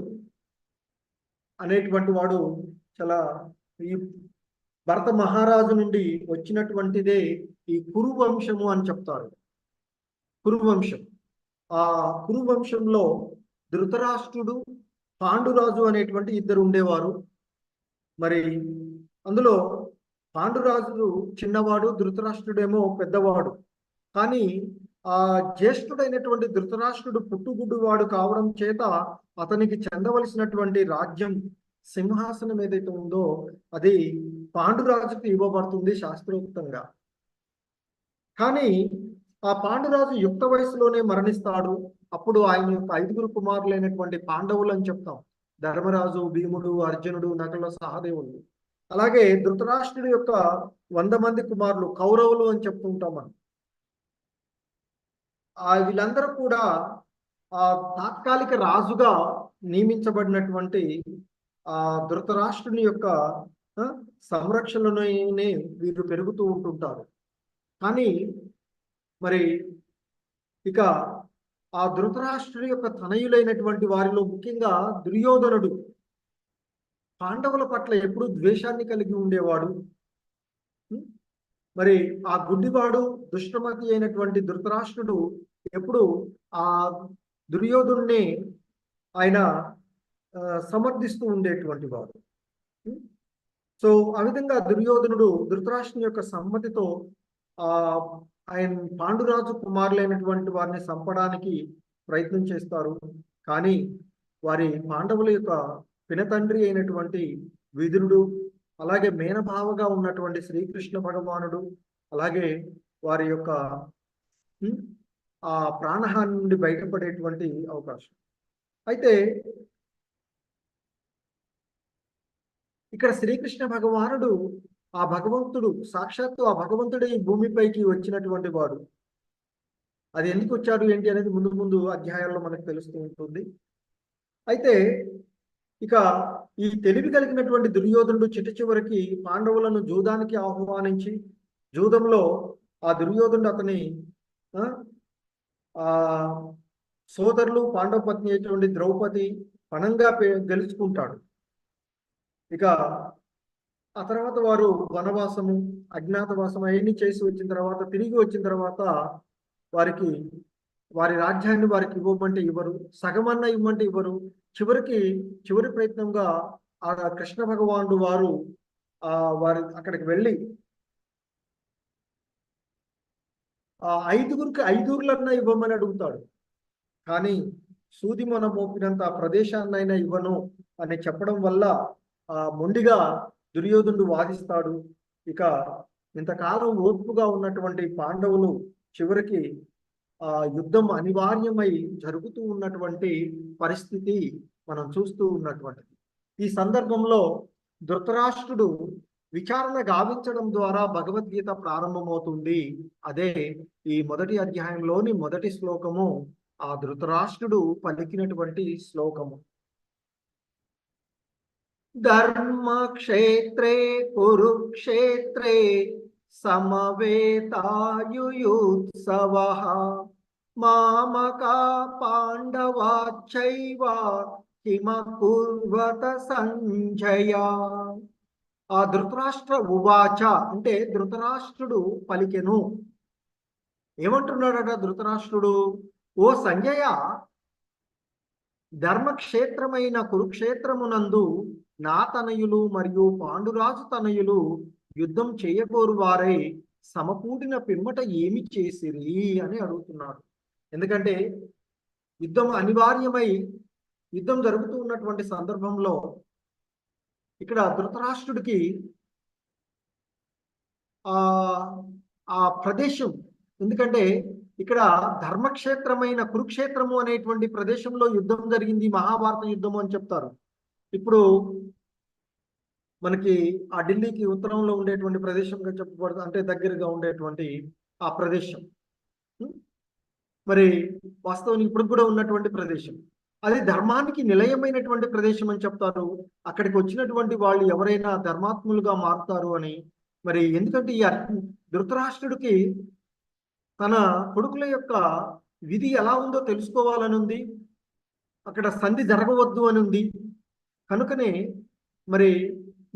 అనేటువంటి వాడు చాలా ఈ భరత మహారాజు నుండి వచ్చినటువంటిదే ఈ కురువంశము అని చెప్తారు. కురువంశం. ఆ కురువంశంలో ధృతరాష్ట్రుడు, పాండురాజు అనేటువంటి 2 ఉండేవారు. మరి అందులో పాండురాజు చిన్నవాడు, ధృతరాష్ట్రుడేమో పెద్దవాడు. కానీ ఆ జ్యేష్ఠుడైనటువంటి ధృతరాష్ట్రుడు పుట్టుగుడ్డు వాడు కావడం చేత అతనికి చెందవలసినటువంటి రాజ్యం, సింహాసనం ఏదైతే ఉందో అది పాండురాజుకు ఇవ్వబడుతుంది శాస్త్రోక్తంగా. కానీ ఆ పాండురాజు యుక్త వయసులోనే మరణిస్తాడు. అప్పుడు ఆయన యొక్క 5 కుమారులైనటువంటి పాండవులు అని చెప్తాం. ధర్మరాజు, భీముడు, అర్జునుడు, నకుల, సహదేవులు. అలాగే ధృతరాష్ట్రుడి యొక్క 100 మంది కుమారులు కౌరవులు అని చెప్తుంటాం మనం. వీళ్ళందరూ కూడా తాత్కాలిక రాజుగా నియమించబడినటువంటి ధృతరాష్ట్రుని యొక్క సంరక్షణలోనే వీరు పెరుగుతూ ఉంటుంటారు. కానీ మరి ఇక ఆ ధృతరాష్ట్రుడి యొక్క తనయులైనటువంటి వారిలో ముఖ్యంగా దుర్యోధనుడు పాండవుల పట్ల ఎప్పుడూ ద్వేషాన్ని కలిగి ఉండేవాడు. మరి ఆ గుడ్డివాడు దుష్టమతి అయినటువంటి ధృతరాష్ట్రుడు ఎప్పుడు ఆ దుర్యోధనుడిని ఆయన సమర్థిస్తూ ఉండేటువంటి వాడు. సో ఆ విధంగా దుర్యోధనుడు ధృతరాష్ట్రుని యొక్క సమ్మతితో ఆ ఆయన పాండురాజు కుమారులైనటువంటి వారిని చంపడానికి ప్రయత్నం చేస్తారు. కానీ వారి పాండవుల యొక్క పినతండ్రి అయినటువంటి విదురుడు, అలాగే మేనభావగా ఉన్నటువంటి శ్రీకృష్ణ భగవానుడు, అలాగే వారి యొక్క ఆ ప్రాణహాని నుండి బయటపడేటువంటి అవకాశం. అయితే ఇక్కడ శ్రీకృష్ణ భగవానుడు ఆ భగవంతుడు సాక్షాత్తు ఆ భగవంతుడే ఈ భూమిపైకి వచ్చినటువంటి వాడు. అది ఎందుకు వచ్చాడు ఏంటి అనేది ముందు ముందు అధ్యాయాల్లో మనకు తెలుస్తూ ఉంటుంది. అయితే ఇక ఈ తెలివి కలిగినటువంటి దుర్యోధనుడు చిట్ట చివరికి పాండవులను జూదానికి ఆహ్వానించి, జూదంలో ఆ దుర్యోధనుడు అతని ఆ సోదరులు పాండవ పత్ని అయినటువంటి ద్రౌపది పణంగా గెలుచుకుంటాడు. ఇక ఆ తర్వాత వారు వనవాసము, అజ్ఞాతవాసం అవన్నీ చేసి వచ్చిన తర్వాత, తిరిగి వచ్చిన తర్వాత వారికి వారి రాజ్యాన్ని వారికి ఇవ్వమంటే ఇవ్వరు, సగమన్న ఇవ్వమంటే ఇవ్వరు. చివరి ప్రయత్నంగా ఆ కృష్ణ భగవానుడు వారు అక్కడికి వెళ్ళి ఆ ఐదుగురులన్నా ఇవ్వమని అడుగుతాడు. కానీ సూది మొన మోపినంత ప్రదేశాన్నైనా ఇవ్వను అని చెప్పడం వల్ల మొండిగా దుర్యోధనుడు వాదిస్తాడు. ఇక ఇంతకాలం ఓర్పుగా ఉన్నటువంటి పాండవులు చివరికి యుద్ధం అనివార్యమై జరుగుతూ ఉన్నటువంటి పరిస్థితి మనం చూస్తూ ఉన్నటువంటిది. ఈ సందర్భంలో ధృతరాష్ట్రుడు విచారణ గావించడం ద్వారా భగవద్గీత ప్రారంభమవుతుంది. అదే ఈ మొదటి అధ్యాయంలోని మొదటి శ్లోకము ఆ ధృతరాష్ట్రుడు పలికినటువంటి శ్లోకము. ధర్మక్షేత్రే కురుక్షేత్రే సమవేతాయుయుత్సవః మామకా పాండవాశ్చైవ కిమకుర్వత సంజయ. ఆ ధృతరాష్ట్ర ఉవాచ అంటే ధృతరాష్ట్రుడు పలికెను. ఏమంటున్నాడట ధృతరాష్ట్రుడు? ఓ సంజయ, ధర్మక్షేత్రమైన కురుక్షేత్రమునందు నా తనయులు మరియు పాండురాజు తనయులు యుద్ధం చేయబోరు వారై సమకూడిన పిమ్మట ఏమి చేసిరి అని అడుగుతున్నారు. ఎందుకంటే యుద్ధం అనివార్యమై యుద్ధం జరుగుతూ ఉన్నటువంటి సందర్భంలో ఇక్కడ ధృతరాష్ట్రుడికి ఆ ప్రదేశం, ఎందుకంటే ఇక్కడ ధర్మక్షేత్రమైన కురుక్షేత్రము అనేటువంటి ప్రదేశంలో యుద్ధం జరిగింది, మహాభారత యుద్ధము అని చెప్తారు. ఇప్పుడు మనకి ఆ ఢిల్లీకి ఉత్తరంలో ఉండేటువంటి ప్రదేశంగా చెప్పబడుతుంది, అంటే దగ్గరగా ఉండేటువంటి ఆ ప్రదేశం. మరి వాస్తవానికి ఇప్పుడు కూడా ఉన్నటువంటి ప్రదేశం అది ధర్మానికి నిలయమైనటువంటి ప్రదేశం అని చెప్తారు. అక్కడికి వచ్చినటువంటి వాళ్ళు ఎవరైనా ధర్మాత్ములుగా మారుతారు అని. మరి ఎందుకంటే ఈ ధృతరాష్ట్రుడికి తన కొడుకుల యొక్క విధి ఎలా ఉందో తెలుసుకోవాలని ఉంది, అక్కడ సంధి జరగవద్దు అని ఉంది. కనుకనే మరి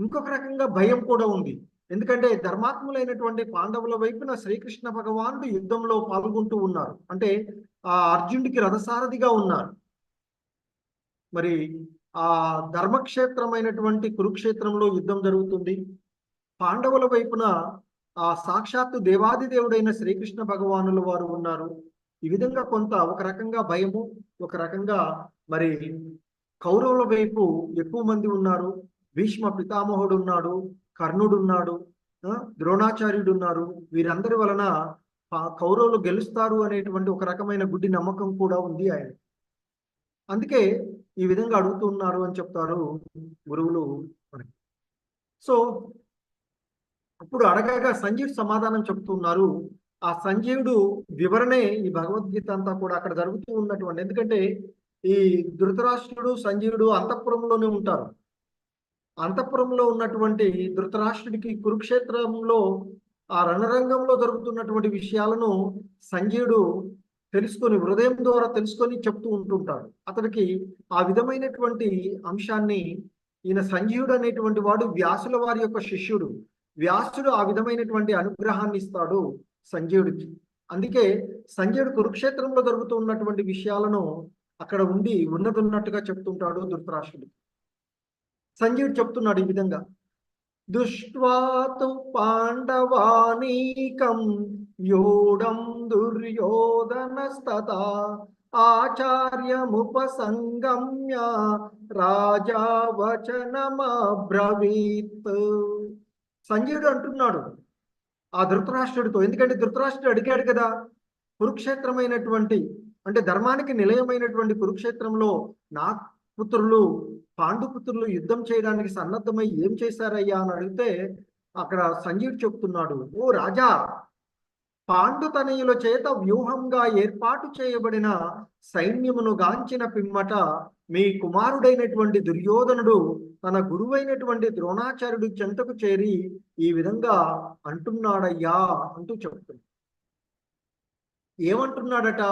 ఇంకొక రకంగా భయం కూడా ఉంది. ఎందుకంటే ధర్మాత్ములైనటువంటి పాండవుల వైపున శ్రీకృష్ణ భగవానుడు యుద్ధంలో పాల్గొంటూ ఉన్నారు, అంటే ఆ అర్జునుడికి రథసారథిగా ఉన్నారు. మరి ఆ ధర్మక్షేత్రమైనటువంటి కురుక్షేత్రంలో యుద్ధం జరుగుతుంది. పాండవుల వైపున ఆ సాక్షాత్తు దేవాదిదేవుడైన శ్రీకృష్ణ భగవానుల వారు ఉన్నారు. ఈ విధంగా కొంత ఒక రకంగా భయము, ఒక రకంగా మరి కౌరవుల వైపు ఎక్కువ మంది ఉన్నారు. భీష్మ పితామహుడు ఉన్నాడు, కర్ణుడు ఉన్నాడు, ద్రోణాచార్యుడు ఉన్నారు. వీరందరి వలన కౌరవులు గెలుస్తారు అనేటువంటి ఒక రకమైన గుడ్డి నమ్మకం కూడా ఉంది ఆయన. అందుకే ఈ విధంగా అడుగుతున్నారు అని చెప్తారు గురువులు మనకి. సో అప్పుడు అడగగా సంజీవుడు సమాధానం చెప్తున్నారు. ఆ సంజీవుడు వివరణే ఈ భగవద్గీత అంతా కూడా అక్కడ జరుగుతూ ఉన్నటువంటి. ఎందుకంటే ఈ ధృతరాష్ట్రుడు సంజీవుడు అంతఃపురంలోనే ఉంటారు. అంతఃపురంలో ఉన్నటువంటి ధృతరాష్ట్రుడికి కురుక్షేత్రంలో ఆ రణరంగంలో జరుగుతున్నటువంటి విషయాలను సంజయుడు తెలుసుకొని, హృదయం ద్వారా తెలుసుకొని చెప్తూ ఉంటుంటాడు. అతనికి ఆ విధమైనటువంటి అంశాన్ని ఈయన సంజీవుడు అనేటువంటి వాడు వ్యాసుల వారి యొక్క శిష్యుడు. వ్యాసుడు ఆ విధమైనటువంటి అనుగ్రహాన్ని ఇస్తాడు సంజయుడికి. అందుకే సంజయుడు కురుక్షేత్రంలో జరుగుతున్నటువంటి విషయాలను అక్కడ ఉండి ఉన్నట్టుగా చెప్తుంటాడు ధృతరాష్ట్రుడికి. సంజయుడు చెప్తున్నాడు ఈ విధంగా, దృష్ట్వా తు పాండవానీకం వ్యూఢం దుర్యోధనస్తథా ఆచార్యముపసంగమ్య రాజా వచనమబ్రవీత్. సంజయుడు అంటున్నాడు ఆ ధృతరాష్ట్రుడితో, ఎందుకంటే ధృతరాష్ట్రుడు అడిగాడు కదా, కురుక్షేత్రమైనటువంటి అంటే ధర్మానికి నిలయమైనటువంటి కురుక్షేత్రంలో నా పుత్రులు పాండుపుత్రులు యుద్ధం చేయడానికి సన్నద్ధమై ఏం చేశారయ్యా అని అడిగితే అక్కడ సంజయుడు చెప్తున్నాడు, ఓ రాజా, పాండుతనయుల చేత వ్యూహంగా ఏర్పాటు చేయబడిన సైన్యమును గాంచిన పిమ్మట మీ కుమారుడైనటువంటి దుర్యోధనుడు తన గురువైనటువంటి ద్రోణాచార్యుడి చెంతకు చేరి ఈ విధంగా అంటున్నాడయ్యా అంటూ చెప్తున్నాడు. ఏమంటున్నాడట,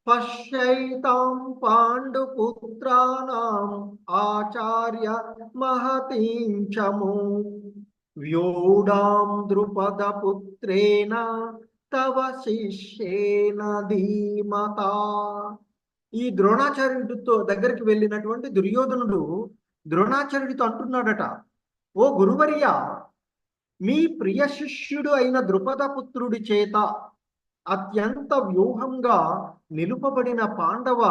పశ్యైతాం పాండుపుత్రానాం ఆచార్య మహతీంచము వ్యూఢాం ద్రుపద పుత్రేణ తవ శిష్యేన ధీమతా. ఈ ద్రోణాచార్యుడితో దగ్గరికి వెళ్ళినటువంటి దుర్యోధనుడు ద్రోణాచార్యుడితో అంటున్నాడట, ఓ గురువర్య, మీ ప్రియ శిష్యుడు అయిన ద్రుపద పుత్రుడి చేత అత్యంత వ్యూహంగా నిలుపబడిన పాండవ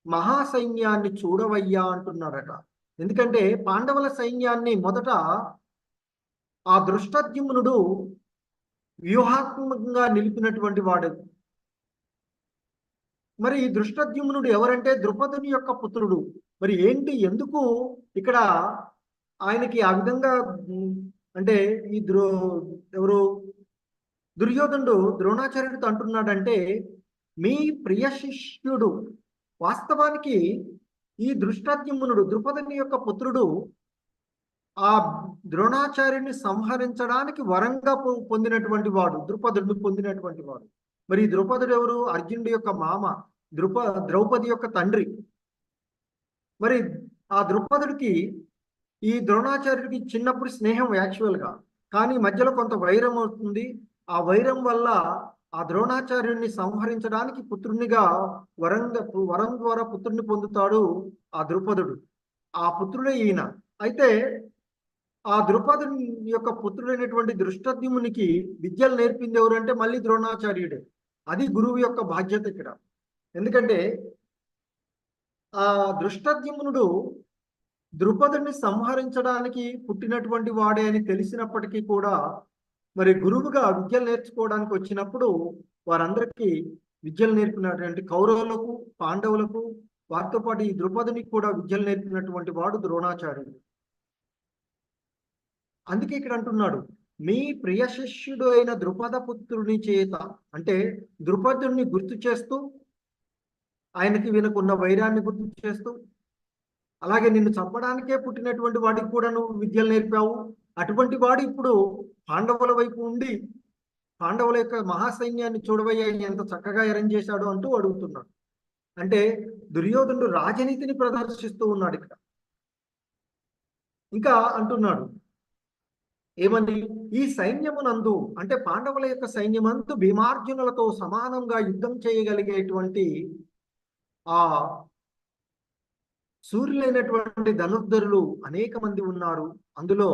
మహాసైన్యాన్ని చూడవయ్యా అంటున్నాడట. ఎందుకంటే పాండవుల సైన్యాన్ని మొదట ఆ దృష్టద్యుమ్నుడు వ్యూహాత్మకంగా నిలిపినటువంటి వాడు. మరి ఈ దృష్టద్యుమ్నుడు ఎవరంటే ద్రుపదుని యొక్క పుత్రుడు. మరి ఏంటి, ఎందుకు ఇక్కడ ఆయనకి ఆ విధంగా అంటే ఈ ఎవరు దుర్యోధనుడు ద్రోణాచార్యుడితో అంటున్నాడంటే, మీ ప్రియ శిష్యుడు, వాస్తవానికి ఈ దృష్టద్యుమ్నుడు ద్రుపదుని యొక్క పుత్రుడు ఆ ద్రోణాచార్యుని సంహరించడానికి వరంగా పొందినటువంటి వాడు, ద్రుపదుడిని పొందినటువంటి వాడు. మరి ద్రుపదుడు ఎవరు? అర్జునుడి యొక్క మామ, ద్రౌపది యొక్క తండ్రి. మరి ఆ ద్రుపదుడికి ఈ ద్రోణాచార్యుడికి చిన్నప్పుడు స్నేహం యాక్చువల్గా, కానీ మధ్యలో కొంత వైరం అవుతుంది. ఆ వైరం వల్ల ఆ ద్రోణాచార్యుడిని సంహరించడానికి పుత్రునిగా వరం ద్వారా పుత్రుని పొందుతాడు ఆ ద్రుపదుడు. ఆ పుత్రుడే ఈయన. అయితే ఆ ద్రుపదుని యొక్క పుత్రుడైనటువంటి దృష్టద్యుమ్నునికి విద్యలు నేర్పింది ఎవరంటే మళ్ళీ ద్రోణాచార్యుడే. అది గురువు యొక్క బాధ్యత ఇక్కడ. ఎందుకంటే ఆ దృష్టద్యుమ్నుడు ద్రుపదుని సంహరించడానికి పుట్టినటువంటి వాడే అని తెలిసినప్పటికీ కూడా మరి గురువుగా విద్యలు నేర్చుకోవడానికి వచ్చినప్పుడు వారందరికీ విద్యలు నేర్పినటువంటి కౌరవులకు, పాండవులకు, వారితో పాటు ఈ ద్రుపదునికి కూడా విద్యలు నేర్పినటువంటి వాడు ద్రోణాచార్యుడు. అందుకే ఇక్కడ అంటున్నాడు, మీ ప్రియ శిష్యుడు అయిన ద్రుపద పుత్రుని చేత, అంటే ద్రుపదుని గుర్తు చేస్తూ, ఆయనకి వినకున్న వైరాన్ని గుర్తు చేస్తూ, అలాగే నిన్ను చంపడానికే పుట్టినటువంటి వాడికి కూడా నువ్వు విద్యలు నేర్పావు. అటువంటి వాడు ఇప్పుడు పాండవుల వైపు ఉండి పాండవుల యొక్క మహాసైన్యాన్ని చూడవయ్యా ఎంత చక్కగా అరేంజ్ చేశాడు అంటూ అడుగుతున్నాడు. అంటే దుర్యోధనుడు రాజనీతిని ప్రదర్శిస్తూ ఉన్నాడు ఇక్కడ. ఇంకా అంటున్నాడు ఏమని, ఈ సైన్యమునందు అంటే పాండవుల యొక్క సైన్యమందు భీమార్జునులతో సమానంగా యుద్ధం చేయగలిగేటువంటి ఆ సూర్యులైనటువంటి ధనుర్ధరులు అనేక మంది ఉన్నారు. అందులో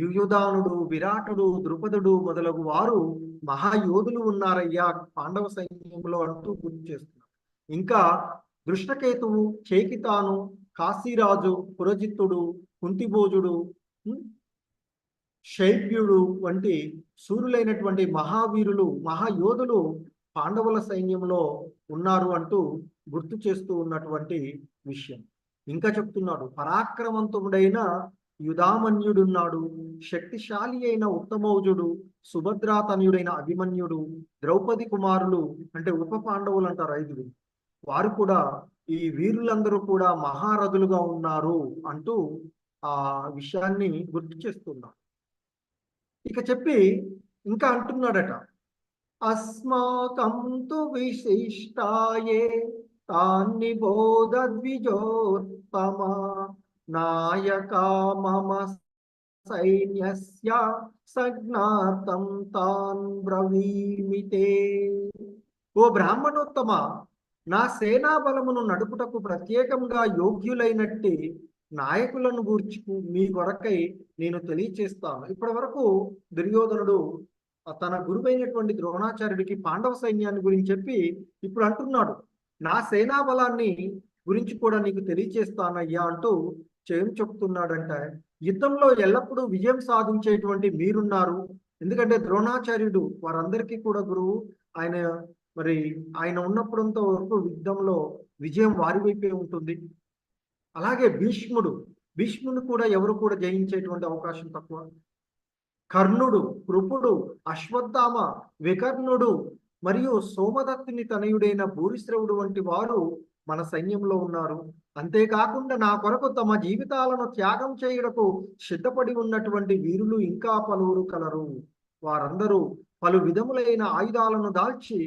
యుయుధానుడు, విరాటుడు, ద్రుపదుడు మొదలగు వారు మహాయోధులు ఉన్నారయ్యా పాండవ సైన్యంలో అంటూ గుర్తు చేస్తున్నారు. ఇంకా దృష్టకేతువు, చేకితాను, కాశీరాజు, పురజిత్తుడు, కుంతిభోజుడు, శైబ్యుడు వంటి సూర్యులైనటువంటి మహావీరులు, మహాయోధులు పాండవుల సైన్యంలో ఉన్నారు అంటూ గుర్తు చేస్తూ ఉన్నటువంటి విషయం. ఇంకా చెప్తున్నాడు, పరాక్రమంతుడైన యుధామన్యుడున్నాడు, శక్తిశాలి అయిన ఉత్తమౌజుడు, సుభద్రాతనయుడైన అభిమన్యుడు, ద్రౌపది కుమారులు అంటే ఉప పాండవులు అంటారు 5, వారు కూడా ఈ వీరులందరూ కూడా మహారథులుగా ఉన్నారు అంటూ ఆ విషయాన్ని గుర్తు చేస్తున్నారు. ఇక చెప్పి ఇంకా అంటున్నాడట, అస్మాకం తు విశిష్టాయే తాన్ని బోధ ద్విజోత్తమ నాయకా మమ సైన్యస్య సజ్ఞాతం తాన్ బ్రవీమితే. ఓ బ్రాహ్మణోత్తమ, నా సేనా బలమును నడుపుటకు ప్రత్యేకంగా యోగ్యులైనట్టి నాయకులను గూర్చి మీ కొరకై నేను తెలియచేస్తాను. ఇప్పటి వరకు దుర్యోధనుడు తన గురువైనటువంటి ద్రోణాచార్యుడికి పాండవ సైన్యాన్ని గురించి చెప్పి ఇప్పుడు అంటున్నాడు, నా సేనా బలాన్ని గురించి కూడా నీకు తెలియచేస్తానయ్యా అంటూ ఏం చెప్తున్నాడంటే, యుద్ధంలో ఎల్లప్పుడూ విజయం సాధించేటువంటి మీరున్నారు. ఎందుకంటే ద్రోణాచార్యుడు వారందరికీ కూడా గురువు. ఆయన మరి ఆయన ఉన్నప్పుడంత వరకు యుద్ధంలో విజయం వారి వైపే ఉంటుంది. అలాగే భీష్ముడు కూడా ఎవరు కూడా జయించేటువంటి అవకాశం తక్కువ. కర్ణుడు, కృపుడు, అశ్వత్థామ, వికర్ణుడు మరియు సోమదత్తుని తనయుడైన భూరిశ్రవుడు వంటి వారు మన సైన్యంలో ఉన్నారు. అంతేకాకుండా నా కొరకు తమ జీవితాలను త్యాగం చేయుటకు సిద్ధపడి ఉన్నటువంటి వీరులు ఇంకా పలువురు కలరు. వారందరూ పలు విధములైన ఆయుధాలను దాల్చి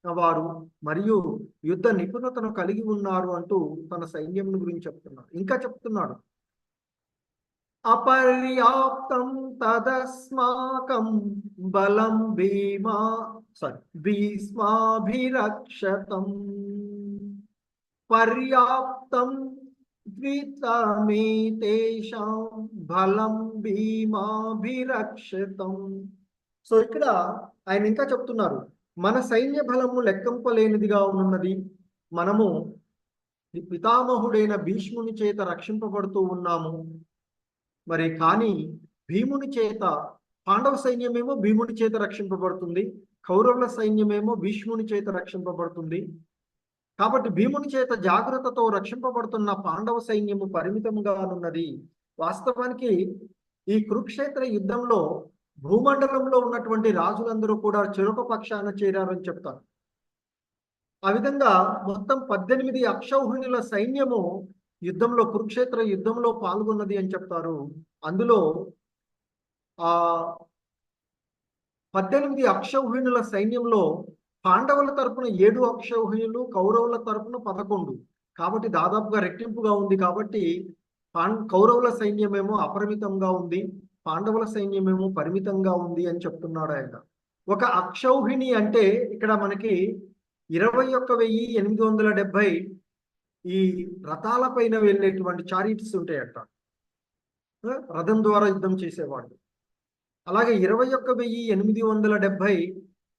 వారు మరియు యుద్ధ నిపుణతను కలిగి ఉన్నారు అంటూ తన సైన్యం గురించి చెప్తున్నాడు. ఇంకా చెప్తున్నాడు, అపర్యాప్తం తదస్మాకం బలం భీష్మాభిరక్షతం పర్యాప్తం ద్వితమేతేషాం బలం భీమాభిరక్షతం. సో ఇక్కడ ఆయన ఇంకా చెప్తున్నారు, మన సైన్య బలము లెక్కంపలేనిదిగా ఉన్నది. మనము పితామహుడైన భీష్ముని చేత రక్షింపబడుతూ ఉన్నాము. మరి కానీ భీముని చేత పాండవ సైన్యమేమో భీముని చేత రక్షింపబడుతుంది, కౌరవుల సైన్యమేమో భీష్ముని చేత రక్షింపబడుతుంది. కాబట్టి భీముని చేత జాగ్రత్తతో రక్షింపబడుతున్న పాండవ సైన్యము పరిమితంగా ఉన్నది. వాస్తవానికి ఈ కురుక్షేత్ర యుద్ధంలో భూమండలంలో ఉన్నటువంటి రాజులందరూ కూడా చెరొక పక్షాన చేరారని చెప్తారు. ఆ విధంగా మొత్తం 18 అక్షౌహిణుల సైన్యము యుద్ధంలో కురుక్షేత్ర యుద్ధంలో పాల్గొన్నది అని చెప్తారు. అందులో 18 అక్షౌహిణుల సైన్యంలో పాండవుల తరపున 7 అక్షౌహిణులు, కౌరవుల తరపున 11. కాబట్టి దాదాపుగా రెట్టింపుగా ఉంది. కాబట్టి కౌరవుల సైన్యమేమో అపరిమితంగా ఉంది, పాండవుల సైన్యమేమో పరిమితంగా ఉంది అని చెప్తున్నాడు ఆయన. ఒక అక్షౌహిణి అంటే ఇక్కడ మనకి 21,870 ఈ రథాల పైన వెళ్ళేటువంటి చారిట్స్ ఉంటాయట, రథం ద్వారా యుద్ధం చేసేవాళ్ళు. అలాగే 21,870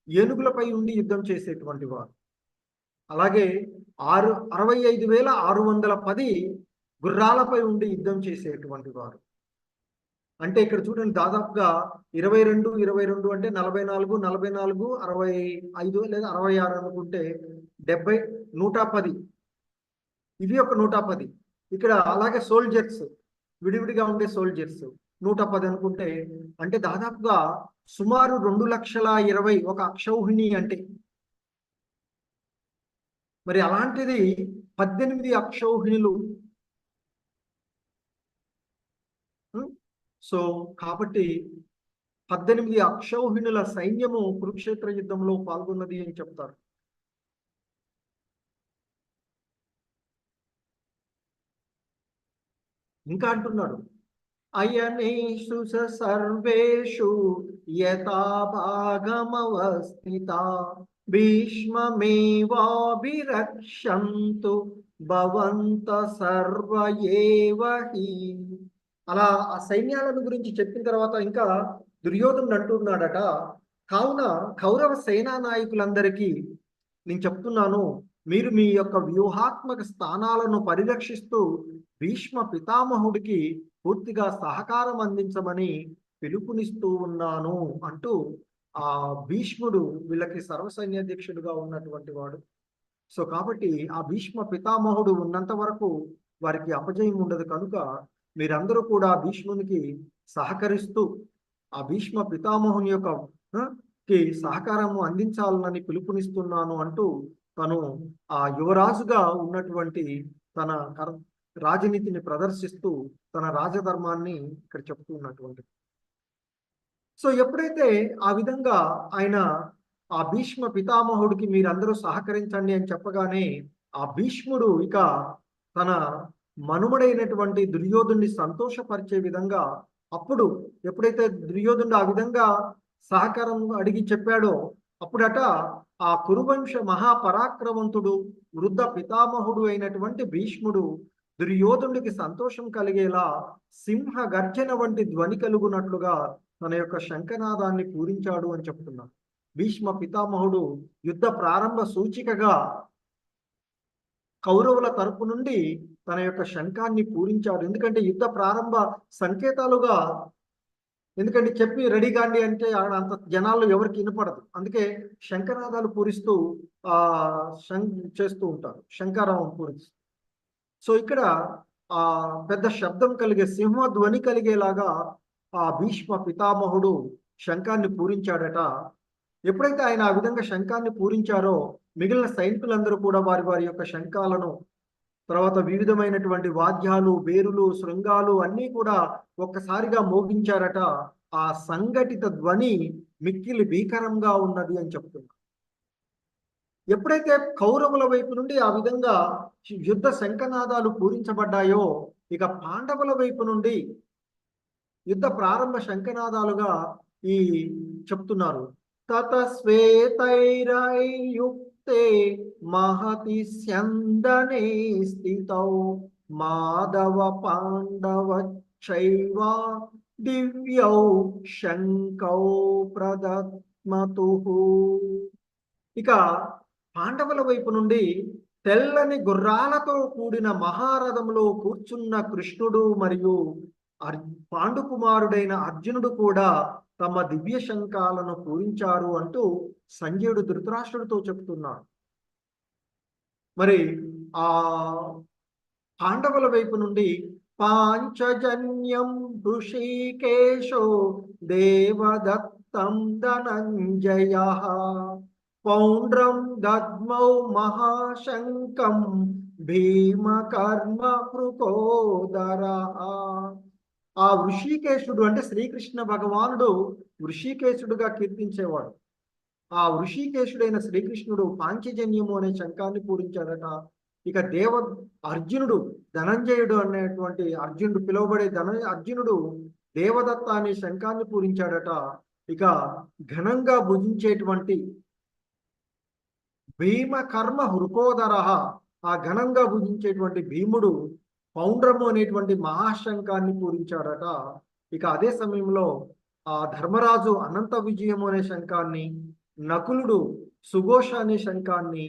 ఏనుగులపై ఉండి యుద్ధం చేసేటువంటి వారు. అలాగే 65,610 గుర్రాలపై ఉండి యుద్ధం చేసేటువంటి వారు. అంటే ఇక్కడ చూడండి, దాదాపుగా 22 అంటే 44, 65 లేదా 66 అనుకుంటే 70, 110. ఇవి ఒక 110. ఇక్కడ అలాగే సోల్జర్స్, విడివిడిగా ఉండే సోల్జర్స్ 110 అనుకుంటే, అంటే దాదాపుగా సుమారు 2,20,000 ఒక అక్షౌహిణి అంటే. మరి అలాంటిది 18 అక్షౌహిణులు. సో కాబట్టి 18 అక్షౌహిణుల సైన్యము కురుక్షేత్ర యుద్ధంలో పాల్గొన్నది అని చెప్తారు. ఇంకా అంటున్నాడు, అయనేషు సర్వేషు యథాభాగమవస్థిత భీష్మమేవాభిరక్షంతు భవంత సర్వ ఏవ హి. అలా ఆ సైన్యాలను గురించి చెప్పిన తర్వాత ఇంకా దుర్యోధనుడు అంటున్నాడట, కావున కౌరవ సేనా నాయకులందరికీ నేను చెప్తున్నాను, మీరు మీ యొక్క వ్యూహాత్మక స్థానాలను పరిరక్షిస్తూ భీష్మ పితామహుడికి పూర్తిగా సహకారం అందించమని పిలుపునిస్తూ ఉన్నాను అంటూ ఆ భీష్ముడు వీళ్ళకి సర్వసైన్యాధ్యక్షుడుగా ఉన్నటువంటి వాడు. సో కాబట్టి ఆ భీష్మ పితామహుడు ఉన్నంత వరకు వారికి అపజయం ఉండదు. కనుక మీరందరూ కూడా భీష్మునికి సహకరిస్తూ ఆ భీష్మ పితామహుని యొక్క సహకారము అందించాలని పిలుపునిస్తున్నాను అంటూ తను ఆ యువరాజుగా ఉన్నటువంటి తన రాజనీతిని ప్రదర్శిస్తూ తన రాజధర్మాన్ని ఇక్కడ చెప్తూ ఉన్నటువంటి. సో ఎప్పుడైతే ఆ విధంగా ఆయన ఆ భీష్మ పితామహుడికి మీరందరూ సహకరించండి అని చెప్పగానే ఆ భీష్ముడు ఇక తన మనుమడైనటువంటి దుర్యోధుని సంతోషపరిచే విధంగా అప్పుడు ఎప్పుడైతే దుర్యోధనుడు ఆ విధంగా సహకారం అడిగి చెప్పాడో అప్పుడట ఆ కురువంశ మహాపరాక్రమంతుడు వృద్ధ పితామహుడు అయినటువంటి భీష్ముడు దుర్యోధనుడికి సంతోషం కలిగేలా సింహ గర్జన వంటి ధ్వని కలుగునట్లుగా తన యొక్క శంఖనాదాన్ని పూరించాడు అని చెప్తున్నాడు. భీష్మ పితామహుడు యుద్ధ ప్రారంభ సూచికగా కౌరవుల తరపు నుండి తన యొక్క శంఖాన్ని పూరించాడు. ఎందుకంటే యుద్ధ ప్రారంభ సంకేతాలుగా, ఎందుకంటే చెప్పి రెడీ కాండి అంటే అంత జనాల్లో ఎవరికి వినపడదు. అందుకే శంఖనాదాలు పూరిస్తూ ఆ చేస్తూ ఉంటారు, శంఖారావం పూరిస్తూ. సో ఇక్కడ ఆ పెద్ద శబ్దం కలిగే సింహ ధ్వని కలిగేలాగా ఆ భీష్మ పితామహుడు శంఖాన్ని పూరించాడట. ఎప్పుడైతే ఆయన ఆ విధంగా శంఖాన్ని పూరించారో మిగిలిన సైనికులందరూ కూడా వారి వారి యొక్క శంఖాలను, తర్వాత వివిధమైనటువంటి వాద్యాలు, బేరులు, శృంగాలు అన్నీ కూడా ఒక్కసారిగా మోగించారట. ఆ సంఘటిత ధ్వని మిక్కిలి భీకరంగా ఉన్నది అని చెప్తున్నారు. ఎప్పుడైతే కౌరవుల వైపు నుండి ఆ విధంగా యుద్ధ శంఖనాదాలు పూరించబడ్డాయో, ఇక పాండవుల వైపు నుండి యుద్ధ ప్రారంభ శంఖనాదాలుగా ఈ చెప్తున్నారు. తత శ్వేతైరైయుక్తే మహతి స్యందనే స్థితౌ మాధవ పాండవ చైవ దివ్యౌ శంకౌ ప్రదత్మతుః. ఇక పాండవుల వైపు నుండి తెల్లని గుర్రాలతో కూడిన మహారథంలో కూర్చున్న కృష్ణుడు మరియు పాండుకుమారుడైన అర్జునుడు కూడా తమ దివ్య శంఖాలను పూరించారు అంటూ సంజయుడు ధృతరాష్ట్రుడితో చెప్తున్నాడు. మరి ఆ పాండవుల వైపు నుండి పాంచజన్యం ఋషికేశో దేవదత్తం ధనంజయ పౌండ్రం దద్మౌ మహాశంకం భీమకర్మ హృకోదర. ఆ వృషికేశుడు అంటే శ్రీకృష్ణ భగవానుడు వృషికేశుడుగా కీర్తించేవాడు. ఆ వృషికేశుడైన శ్రీకృష్ణుడు పాంచజన్యము అనే శంఖాన్ని పూరించాడట. ఇక అర్జునుడు ధనంజయుడు అనేటువంటి అర్జునుడు పిలువబడే అర్జునుడు దేవదత్త అనే శంఖాన్ని పూరించాడట. ఇక ఘనంగా భుజించేటువంటి భీమకర్మ హృకోదర, ఆ ఘనంగా భుజించేటువంటి భీముడు పౌండ్రము అనేటువంటి మహాశంఖాన్ని పూరించాడట. ఇక అదే సమయంలో ఆ ధర్మరాజు అనంత విజయము అనే శంఖాన్ని, నకులుడు సుఘోష అనే శంఖాన్ని,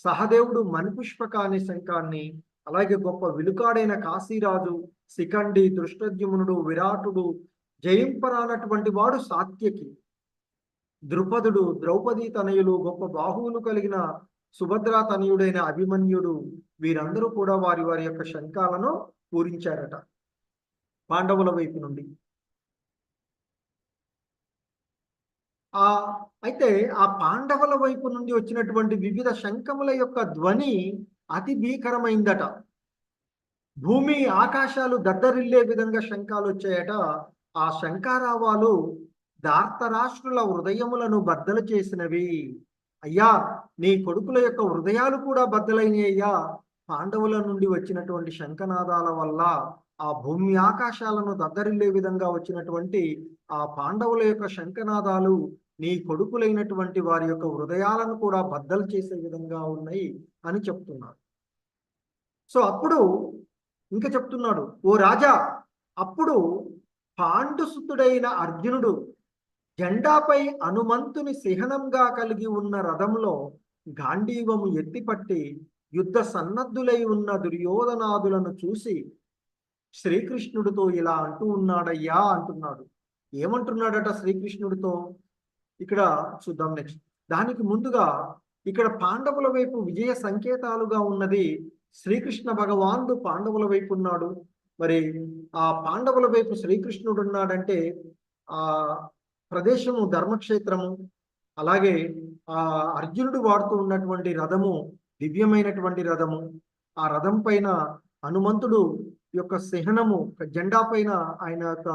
సహదేవుడు మణిపుష్పక అనే శంఖాన్ని, అలాగే గొప్ప విలుకాడైన కాశీరాజు, శిఖండి, దృష్టద్యుమ్నుడు, విరాటుడు, జయింపరానటువంటి వాడు సాత్యకి, ద్రుపదుడు, ద్రౌపది తనయులు, గొప్ప బాహువులు కలిగిన సుభద్రా తనయుడైన అభిమన్యుడు, వీరందరూ కూడా వారి వారి యొక్క శంఖాలను పూరించారట పాండవుల వైపు నుండి. అయితే ఆ పాండవుల వైపు నుండి వచ్చినటువంటి వివిధ శంఖముల యొక్క ధ్వని అతి భీకరమైందట. భూమి ఆకాశాలు దద్దరిల్లే విధంగా శంఖాలు వచ్చాయట. ఆ శంఖారావాలు ధార్తరాష్ట్రుల హృదయములను బద్దలు చేసినవి. అయ్యా, నీ కొడుకుల యొక్క హృదయాలు కూడా బద్దలైనవి అయ్యా. పాండవుల నుండి వచ్చినటువంటి శంఖనాదాల వల్ల ఆ భూమి ఆకాశాలను దద్దరిల్లే విధంగా వచ్చినటువంటి ఆ పాండవుల యొక్క శంఖనాదాలు నీ కొడుకులైనటువంటి వారి యొక్క హృదయాలను కూడా బద్దలు చేసే విధంగా ఉన్నాయి అని చెప్తున్నారు. సో అప్పుడు ఇంకా చెప్తున్నాడు, ఓ రాజా, అప్పుడు పాండుసుతుడైన అర్జునుడు జెండాపై హనుమంతుని సిహనంగా కలిగి ఉన్న రథంలో గాంధీవము ఎత్తిపట్టి యుద్ధ సన్నద్ధులై ఉన్న దుర్యోధనాదులను చూసి శ్రీకృష్ణుడితో ఇలా అంటూ ఉన్నాడయ్యా అంటున్నాడు. ఏమంటున్నాడట శ్రీకృష్ణుడితో ఇక్కడ చూద్దాం నెక్స్ట్. దానికి ముందుగా ఇక్కడ పాండవుల వైపు విజయ సంకేతాలుగా ఉన్నది శ్రీకృష్ణ భగవానుడు పాండవుల వైపు ఉన్నాడు. మరి ఆ పాండవుల వైపు శ్రీకృష్ణుడు ఉన్నాడంటే ఆ ప్రదేశము ధర్మక్షేత్రము, అలాగే ఆ అర్జునుడు వాడుతూ ఉన్నటువంటి రథము దివ్యమైనటువంటి రథము, ఆ రథం పైన హనుమంతుడు యొక్క సిహనము, జెండా పైన ఆయన యొక్క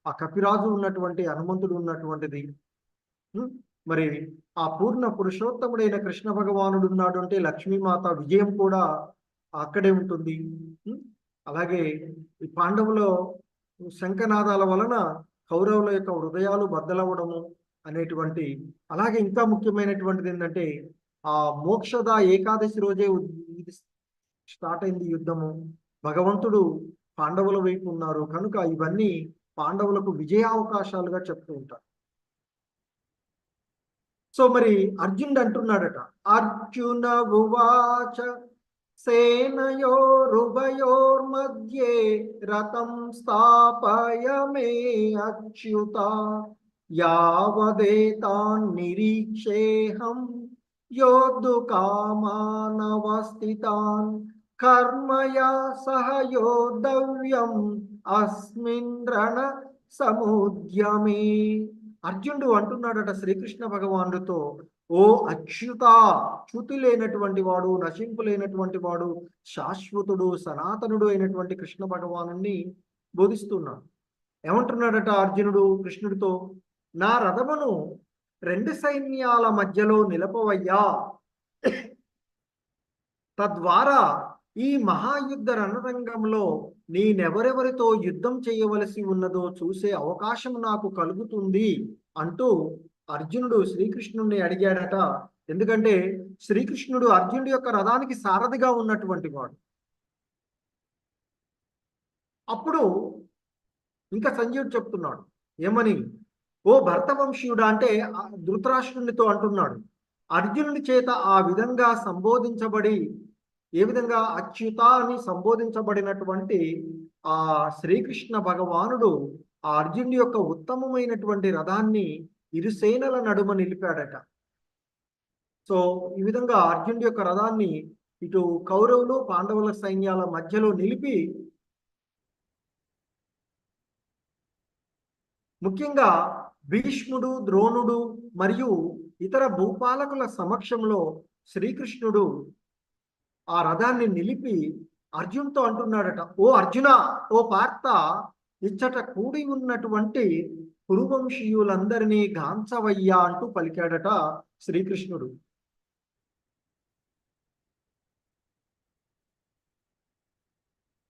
ఆ కపిరాజు ఉన్నటువంటి హనుమంతుడు ఉన్నటువంటిది. మరి ఆ పూర్ణ పురుషోత్తముడైన కృష్ణ భగవానుడు ఉన్నాడు అంటే లక్ష్మీమాత విజయం కూడా అక్కడే ఉంటుంది. అలాగే ఈ పాండవుల శంఖనాదాల వలన కౌరవుల యొక్క హృదయాలు బద్దలవ్వడము అనేటువంటి, అలాగే ఇంకా ముఖ్యమైనటువంటిది ఏంటంటే ఆ మోక్షద ఏకాదశి రోజే ఇది స్టార్ట్ అయింది యుద్ధము. భగవంతుడు పాండవుల వైపు ఉన్నారు కనుక ఇవన్నీ పాండవులకు విజయావకాశాలుగా చెప్తూ ఉంటారు. సో మరి అర్జునుడు అంటున్నాడట, అర్జున ఉవాచ సేనయోరుభయోర్మధ్యే రథం స్థాపయ మే అచ్యుత యావదేతాన్ నిరీక్షేహం యోద్ధుకామానవస్థితాన్ కర్మయా సహ యోద్ధవ్యం అస్మిన్ రణ సముద్యమే. అర్జునుడు అంటున్నాడట శ్రీకృష్ణ భగవానుడితో, ఓ అచ్యుత, చ్యుతి లేనటువంటి వాడు, నశింపు లేనటువంటి వాడు, శాశ్వతుడు సనాతనుడు అయినటువంటి కృష్ణ భగవాను బోధిస్తున్నాడు. ఏమంటున్నాడట అర్జునుడు కృష్ణుడితో, నా రథమును రెండు సైన్యాల మధ్యలో నిలపవయ్యా, తద్వారా ఈ మహాయుద్ధ రణరంగంలో నేనెవరెవరితో యుద్ధం చేయవలసి ఉన్నదో చూసే అవకాశం నాకు కలుగుతుంది అంటూ అర్జునుడు శ్రీకృష్ణుడిని అడిగాడట. ఎందుకంటే శ్రీకృష్ణుడు అర్జునుడి యొక్క రథానికి సారథిగా ఉన్నటువంటి వాడు. అప్పుడు ఇంకా సంజయుడు చెప్తున్నాడు ఏమని, ఓ భరతవంశీయుడా అంటే ధృతరాష్ట్రునితో అంటున్నాడు, అర్జునుడి చేత ఆ విధంగా సంబోధించబడి, ఏ విధంగా అచ్యుత అని సంబోధించబడినటువంటి ఆ శ్రీకృష్ణ భగవానుడు ఆ అర్జునుడి యొక్క ఉత్తమమైనటువంటి రథాన్ని ఇరు సేనల నడుమ నిలిపాడట. సో ఈ విధంగా అర్జునుడి యొక్క రథాన్ని ఇటు కౌరవులు పాండవుల సైన్యాల మధ్యలో నిలిపి, ముఖ్యంగా భీష్ముడు, ద్రోణుడు మరియు ఇతర భూపాలకుల సమక్షంలో శ్రీకృష్ణుడు ఆ రథాన్ని నిలిపి అర్జున్తో అంటున్నాడట, ఓ అర్జున, ఓ పార్థ, ఇచ్చట కూడి ఉన్నటువంటి కురువంశీయులందరినీ గాంచవయ్యా అంటూ పలికాడట శ్రీకృష్ణుడు.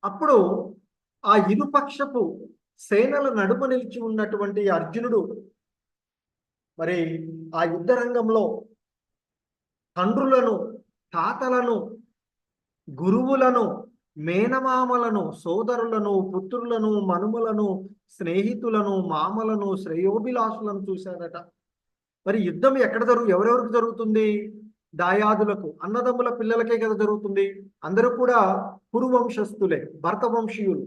అప్పుడు ఆ ఇరుపక్షపు సేనల నడుమ నిలిచి ఉన్నటువంటి అర్జునుడు మరి ఆ యుద్ధ రంగంలో తండ్రులను, తాతలను, గురువులను, మేనమామలను, సోదరులను, పుత్రులను, మనుమలను, స్నేహితులను, మామలను, శ్రేయోభిలాషులను చూశాడట. మరి యుద్ధం ఎక్కడ ఎవరెవరికి జరుగుతుంది? దాయాదులకు, అన్నదమ్ముల పిల్లలకే కదా జరుగుతుంది. అందరూ కూడా కురువంశస్థులే, భరతవంశీయులు.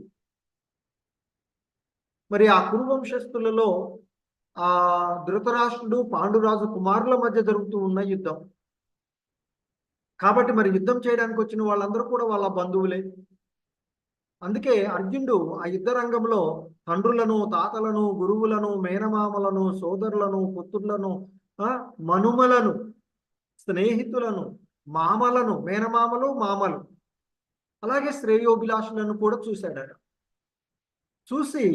మరి ఆ కురువంశస్థులలో ఆ ధృతరాష్ట్రుడు, పాండురాజు కుమారుల మధ్య జరుగుతూ ఉన్న యుద్ధం కాబట్టి మరి యుద్ధం చేయడానికి వచ్చిన వాళ్ళందరూ కూడా వాళ్ళ బంధువులే. అందుకే అర్జునుడు ఆ యుద్ధ రంగంలో తండ్రులను, తాతలను, గురువులను, మేనమామలను, సోదరులను, పుత్రులను, మనుమలను, స్నేహితులను, మామలను, మేనమామలు, మామలు, అలాగే శ్రేయోభిలాషులను కూడా చూశాడట. చూసి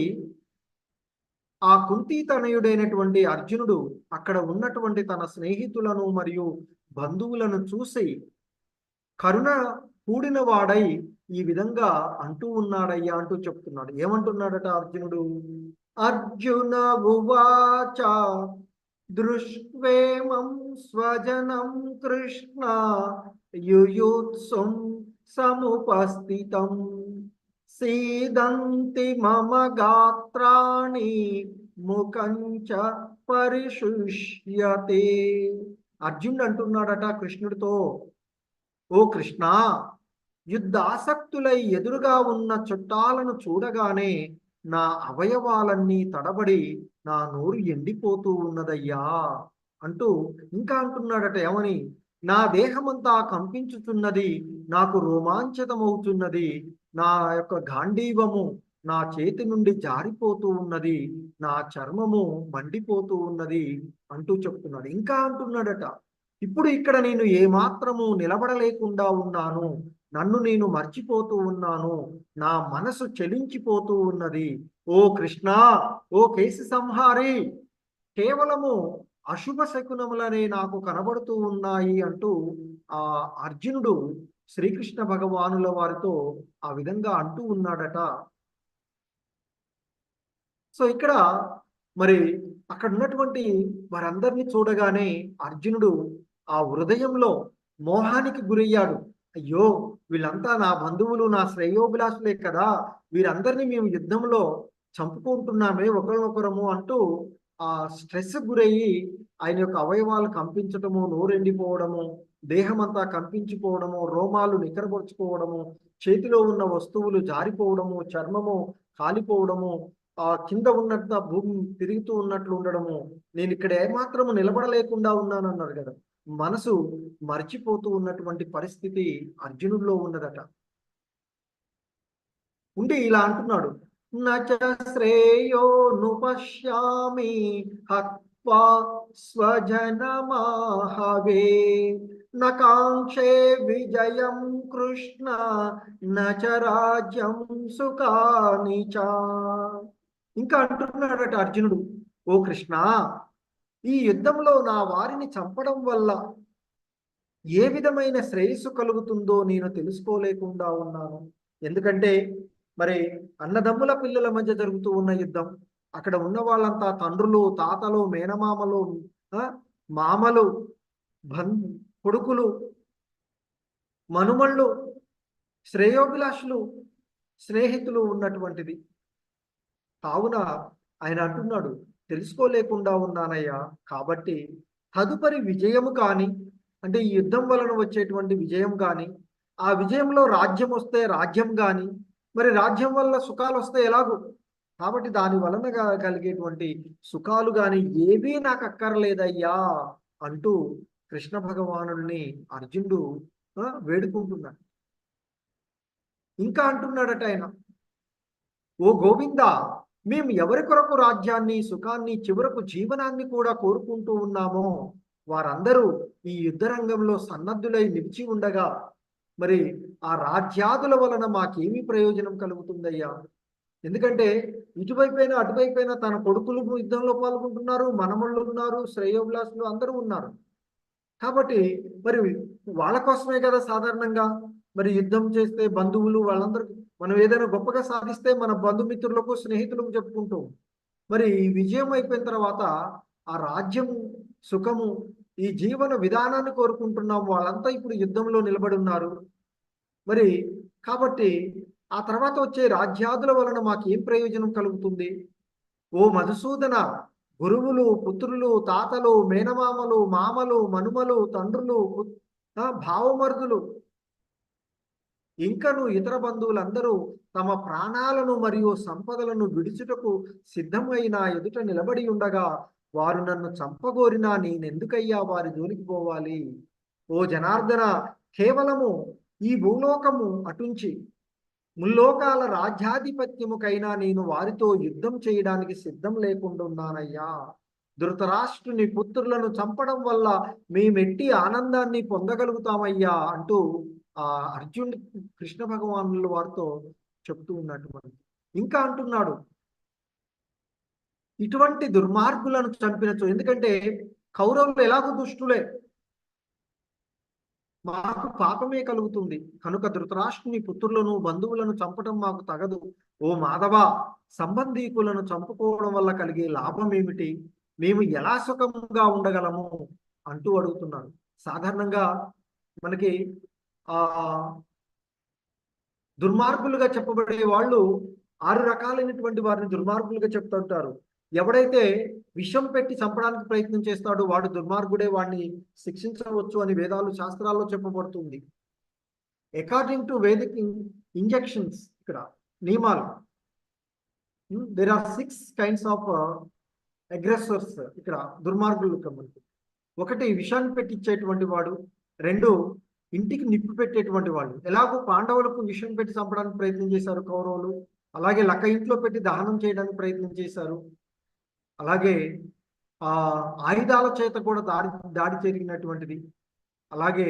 ఆ కుంతీతనయుడైనటువంటి అర్జునుడు అక్కడ ఉన్నటువంటి తన స్నేహితులను మరియు బంధువులను చూసి కరుణ కూడిన వాడై ఈ విధంగా అంటూ ఉన్నాడయ్యా అంటూ చెప్తున్నాడు. ఏమంటున్నాడట అర్జునుడు? అర్జున ఉవాచ దృష్ట్వేమం స్వజనం కృష్ణ యుయుత్సుం సముపస్థితం సీదంతి మమ గాత్రాణి ముఖంచ పరిశుష్యతే. అర్జునుడు అంటున్నాడట కృష్ణుడితో, ఓ కృష్ణ, యుద్ధాసక్తులై ఎదురుగా ఉన్న చుట్టాలను చూడగానే నా అవయవాలన్నీ తడబడి నా నోరు ఎండిపోతూ ఉన్నదయ్యా అంటూ ఇంకా అంటున్నాడట ఏమని, నా దేహమంతా కంపించుతున్నది, నాకు రోమాంచితమవుతున్నది, నా యొక్క గాంధీవము నా చేతి నుండి జారిపోతూ ఉన్నది, నా చర్మము మండిపోతూ ఉన్నది అంటూ చెప్తున్నాడు. ఇంకా అంటున్నాడట, ఇప్పుడు ఇక్కడ నేను ఏమాత్రము నిలబడలేకుండా ఉన్నాను, నన్ను నేను మర్చిపోతూ ఉన్నాను, నా మనసు చలించిపోతూ ఉన్నది. ఓ కృష్ణ, ఓ కేసి సంహారి, కేవలము అశుభ శకునములనే నాకు కనబడుతూ ఉన్నాయి అంటూ ఆ అర్జునుడు శ్రీకృష్ణ భగవానుల వారితో ఆ విధంగా అంటూ ఉన్నాడట. సో ఇక్కడ మరి అక్కడ ఉన్నటువంటి వారందరినీ చూడగానే అర్జునుడు ఆ హృదయంలో మోహానికి గురయ్యాడు. అయ్యో, వీళ్ళంతా నా బంధువులు, నా శ్రేయోభిలాషులే కదా, వీరందరినీ మేము యుద్ధంలో చంపుకుంటున్నామే ఒకరినొకరము అంటూ ఆ స్ట్రెస్ గురయ్యి ఆయన యొక్క అవయవాలు కంపించటము, నోరెండిపోవడము, దేహం అంతా కంపించిపోవడము, రోమాలు నికరపరుచుకోవడము, చేతిలో ఉన్న వస్తువులు జారిపోవడము, చర్మము కాలిపోవడము, ఆ కింద ఉన్నట్టు భూమి తిరుగుతూ ఉన్నట్లు ఉండడము, నేను ఇక్కడ ఏమాత్రము నిలబడలేకుండా ఉన్నానన్నారు కదా. మనసు మర్చిపోతూ ఉన్నటువంటి పరిస్థితి అర్జునుడిలో ఉన్నదట. ఉండి ఇలా అంటున్నాడు, నచ శ్రేయో నుపశ్యామి హత్వా స్వజనమాహవే నకాంక్షే విజయం కృష్ణ నచ రాజ్యం సుఖాని చ. ఇంకా అంటున్నాడట అర్జునుడు, ఓ కృష్ణ, ఈ యుద్ధంలో నా వారిని చంపడం వల్ల ఏ విధమైన శ్రేయస్సు కలుగుతుందో నేను తెలుసుకోలేకుండా ఉన్నాను. ఎందుకంటే మరి అన్నదమ్ముల పిల్లల మధ్య జరుగుతూ ఉన్న యుద్ధం, అక్కడ ఉన్న వాళ్ళంతా తండ్రులు, తాతలు, మేనమామలు, మామలు, కొడుకులు, మనుమళ్ళు, శ్రేయోభిలాషులు, స్నేహితులు ఉన్నటువంటిది. కావున ఆయన అంటున్నాడు, తెలుసుకోలేకుండా ఉన్నానయ్యా. కాబట్టి తదుపరి విజయము కానీ, అంటే ఈ యుద్ధం వలన వచ్చేటువంటి విజయం కానీ, ఆ విజయంలో రాజ్యం వస్తే రాజ్యం కానీ, మరి రాజ్యం వల్ల సుఖాలు వస్తే ఎలాగూ, కాబట్టి దాని వలన కలిగేటువంటి సుఖాలు కానీ ఏవీ నాకు అక్కర్లేదయ్యా అంటూ కృష్ణ భగవానుడిని అర్జునుడు వేడుకుంటున్నాడు. ఇంకా అంటున్నాడట ఆయన, ఓ గోవిందా, మేము ఎవరి కొరకు రాజ్యాన్ని, సుఖాన్ని, చివరకు జీవనాన్ని కూడా కోరుకుంటూ ఉన్నామో వారందరూ ఈ యుద్ధ రంగంలో సన్నద్ధులై నిలిచి ఉండగా మరి ఆ రాజ్యాదుల వలన మాకేమీ ప్రయోజనం కలుగుతుందయ్యా? ఎందుకంటే ఇటువైపైనా అటువైపైనా తన కొడుకులు యుద్ధంలో పాల్గొంటున్నారు, మనమళ్ళు ఉన్నారు, శ్రేయోభిలాషులు అందరూ ఉన్నారు. కాబట్టి మరి వాళ్ళ కోసమే కదా సాధారణంగా మరి యుద్ధం చేస్తే బంధువులు వాళ్ళందరూ, మనం ఏదైనా గొప్పగా సాధిస్తే మన బంధుమిత్రులకు, స్నేహితులకు చెప్పుకుంటాం. మరి ఈ విజయం అయిపోయిన తర్వాత ఆ రాజ్యము, సుఖము, ఈ జీవన విధానాన్ని కోరుకుంటున్నాం. వాళ్ళంతా ఇప్పుడు యుద్ధంలో నిలబడి ఉన్నారు. మరి కాబట్టి ఆ తర్వాత వచ్చే రాజ్యాదుల వలన మాకేం ప్రయోజనం కలుగుతుంది? ఓ మధుసూదన, గురువులు, పుత్రులు, తాతలు, మేనమామలు, మామలు, మనుమలు, తండ్రులు, భావమర్దులు, ఇంకను ఇతర బంధువులందరూ తమ ప్రాణాలను మరియు సంపదలను విడుచుటకు సిద్ధమైన ఎదుట నిలబడి ఉండగా వారు నన్ను చంపగోరినా నేనెందుకయ్యా వారి జోలికి పోవాలి? ఓ జనార్దన, కేవలము ఈ భూలోకము అటుంచి ముల్లోకాల రాజ్యాధిపత్యముకైనా నేను వారితో యుద్ధం చేయడానికి సిద్ధం లేకుండా ఉన్నానయ్యా. ధృతరాష్ట్రుని పుత్రులను చంపడం వల్ల మేమెట్టి ఆనందాన్ని పొందగలుగుతామయ్యా అంటూ ఆ అర్జునుడు కృష్ణ భగవానుల వారితో చెప్తూ ఉన్నటువంటి. ఇంకా అంటున్నాడు, ఇటువంటి దుర్మార్గులను చంపినచో, ఎందుకంటే కౌరవులు ఎలాగో దుష్టులే, మాకు పాపమే కలుగుతుంది కనుక ధృతరాష్ట్రుని పుత్రులను, బంధువులను చంపటం మాకు తగదు. ఓ మాధవ, సంబంధీకులను చంపుకోవడం వల్ల కలిగే లాభం ఏమిటి? మేము ఎలా సుఖంగా ఉండగలము అంటూ అడుగుతున్నారు. సాధారణంగా మనకి ఆ దుర్మార్గులుగా చెప్పబడే వాళ్ళు 6 రకాలైనటువంటి వారిని దుర్మార్గులుగా చెప్తుంటారు. ఎవడైతే విషం పెట్టి చంపడానికి ప్రయత్నం చేస్తాడో వాడు దుర్మార్గుడే, వాడిని శిక్షించవచ్చు అని వేదాలు, శాస్త్రాల్లో చెప్పబడుతుంది. అకార్డింగ్ టు వేదిక్ ఇంజెక్షన్స్, ఇక్కడ నియమాలు, there are 6 kinds of aggressors. ఇక్కడ దుర్మార్గులు కమ్ముతుంది. 1 విషాన్ని పెట్టించేటువంటి వాడు, 2 ఇంటికి నిప్పు పెట్టేటువంటి వాళ్ళు. ఎలాగో పాండవులకు విషం పెట్టి చంపడానికి ప్రయత్నం చేశారు కౌరవులు, అలాగే లక్క ఇంట్లో పెట్టి దహనం చేయడానికి ప్రయత్నం చేశారు. అలాగే ఆయుధాల చేత కూడా దాడి జరిగినటువంటిది. అలాగే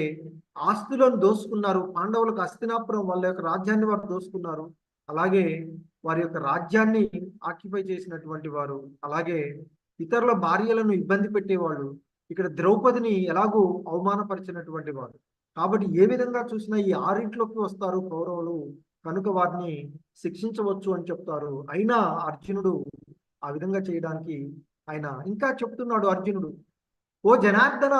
ఆస్తులను దోసుకున్నారు. పాండవులకు హస్తినాపురం, వాళ్ళ యొక్క రాజ్యాన్ని వారు దోసుకున్నారు. అలాగే వారి యొక్క రాజ్యాన్ని ఆక్యుపై చేసినటువంటి వారు. అలాగే ఇతరుల భార్యలను ఇబ్బంది పెట్టేవాళ్ళు. ఇక్కడ ద్రౌపదిని ఎలాగూ అవమానపరిచినటువంటి వారు. కాబట్టి ఏ విధంగా చూసినా ఈ ఆరింట్లోకి వస్తారు కౌరవులు, కనుక వారిని శిక్షించవచ్చు అని చెప్తారు. అయినా అర్జునుడు ఆ విధంగా చేయడానికి ఆయన ఇంకా చెప్తున్నాడు. అర్జునుడు, ఓ జనార్దన,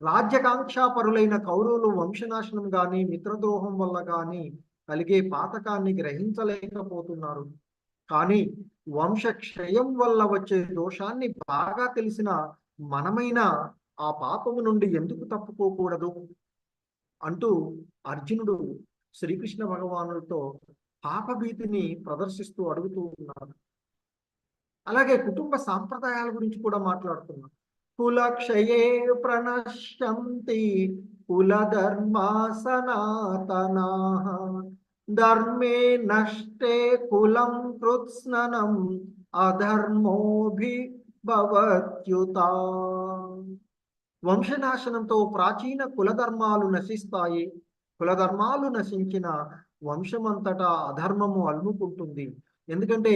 రాజ్యకాంక్షాపరులైన కౌరవులు వంశనాశనం గాని మిత్రద్రోహం వల్ల గాని కలిగే పాతకాన్ని గ్రహించలేకపోతున్నారు. కానీ వంశక్షయం వల్ల వచ్చే దోషాన్ని బాగా తెలిసిన మనమైన ఆ పాపము నుండి ఎందుకు తప్పుకోకూడదు అంటూ అర్జునుడు శ్రీకృష్ణ భగవానుడితో పాపభీతిని ప్రదర్శిస్తూ అడుగుతూ ఉన్నారు. అలాగే కుటుంబ సాంప్రదాయాల గురించి కూడా మాట్లాడుతున్నాం. కులక్షయే ప్రణశ్యంతి కుల ధర్మా సనాతనాః ధర్మే నష్టే కులం కృత్స్ననం అధర్మోభి భవత్యుతా. వంశనాశనంతో ప్రాచీన కులధర్మాలు నశిస్తాయి. కులధర్మాలు నశించిన వంశమంతటా అధర్మము అలుముకుంటుంది. ఎందుకంటే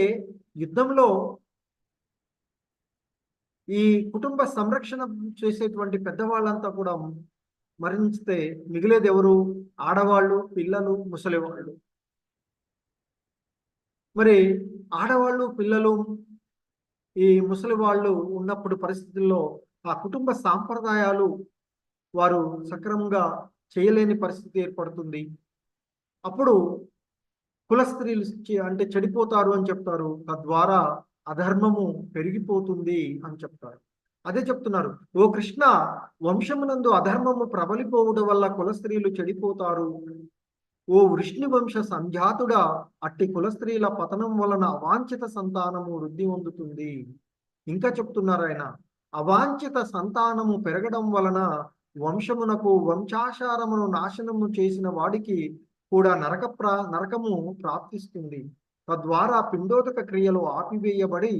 యుద్ధంలో ఈ కుటుంబ సంరక్షణ చేసేటువంటి పెద్దవాళ్ళంతా కూడా మరణిస్తే మిగిలేది ఎవరు? ఆడవాళ్ళు, పిల్లలు, ముసలివాళ్ళు. మరి ఆడవాళ్ళు, పిల్లలు, ఈ ముసలి వాళ్ళు ఉన్నప్పుడు పరిస్థితుల్లో ఆ కుటుంబ సాంప్రదాయాలు వారు సక్రమంగా చేయలేని పరిస్థితి ఏర్పడుతుంది. అప్పుడు కుల స్త్రీలు అంటే చెడిపోతారు అని చెప్తారు. తద్వారా అధర్మము పెరిగిపోతుంది అని చెప్తారు. అదే చెప్తున్నారు, ఓ కృష్ణ, వంశమునందు అధర్మము ప్రబలిపోవడం వల్ల కుల స్త్రీలు చెడిపోతారు. ఓ వృష్ణి వంశ సంజాతుడా, అట్టి కుల స్త్రీల పతనం వలన అవాంఛిత సంతానము వృద్ధి పొందుతుంది. ఇంకా చెప్తున్నారు ఆయన, అవాంఛిత సంతానము పెరగడం వలన వంశమునకు వంశాచారమును నాశనము చేసిన వాడికి కూడా నరకము ప్రాప్తిస్తుంది. తద్వారా పిండోదక క్రియలు ఆపివేయబడి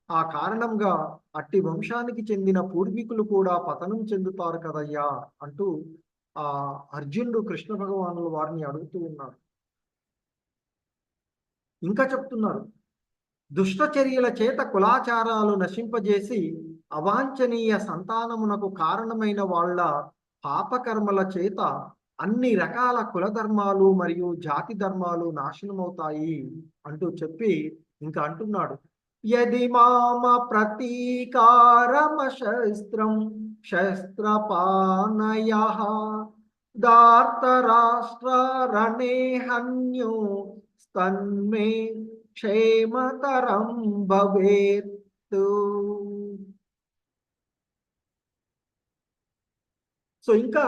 ఆ కారణంగా అట్టి వంశానికి చెందిన పూర్వీకులు కూడా పతనం చెందుతారు కదయ్యా అంటూ ఆ అర్జునుడు కృష్ణ భగవానులు వారిని అడుగుతూ ఉన్నారు. ఇంకా చెప్తున్నారు, దుష్ట చర్యల చేత కులాచారాలు నశింపజేసి అవాంఛనీయ సంతానమునకు కారణమైన వాళ్ళ పాపకర్మల చేత అన్ని రకాల కుల ధర్మాలు మరియు జాతి ధర్మాలు నాశనమవుతాయి అంటూ చెప్పి ఇంకా అంటున్నాడు, యది మామ ప్రతీకారమ శస్త్రం శస్త్రపానయః దార్తరాష్ట్ర రణే హన్యో తన్మే క్షేమతరం భవేత్. సో ఇంకా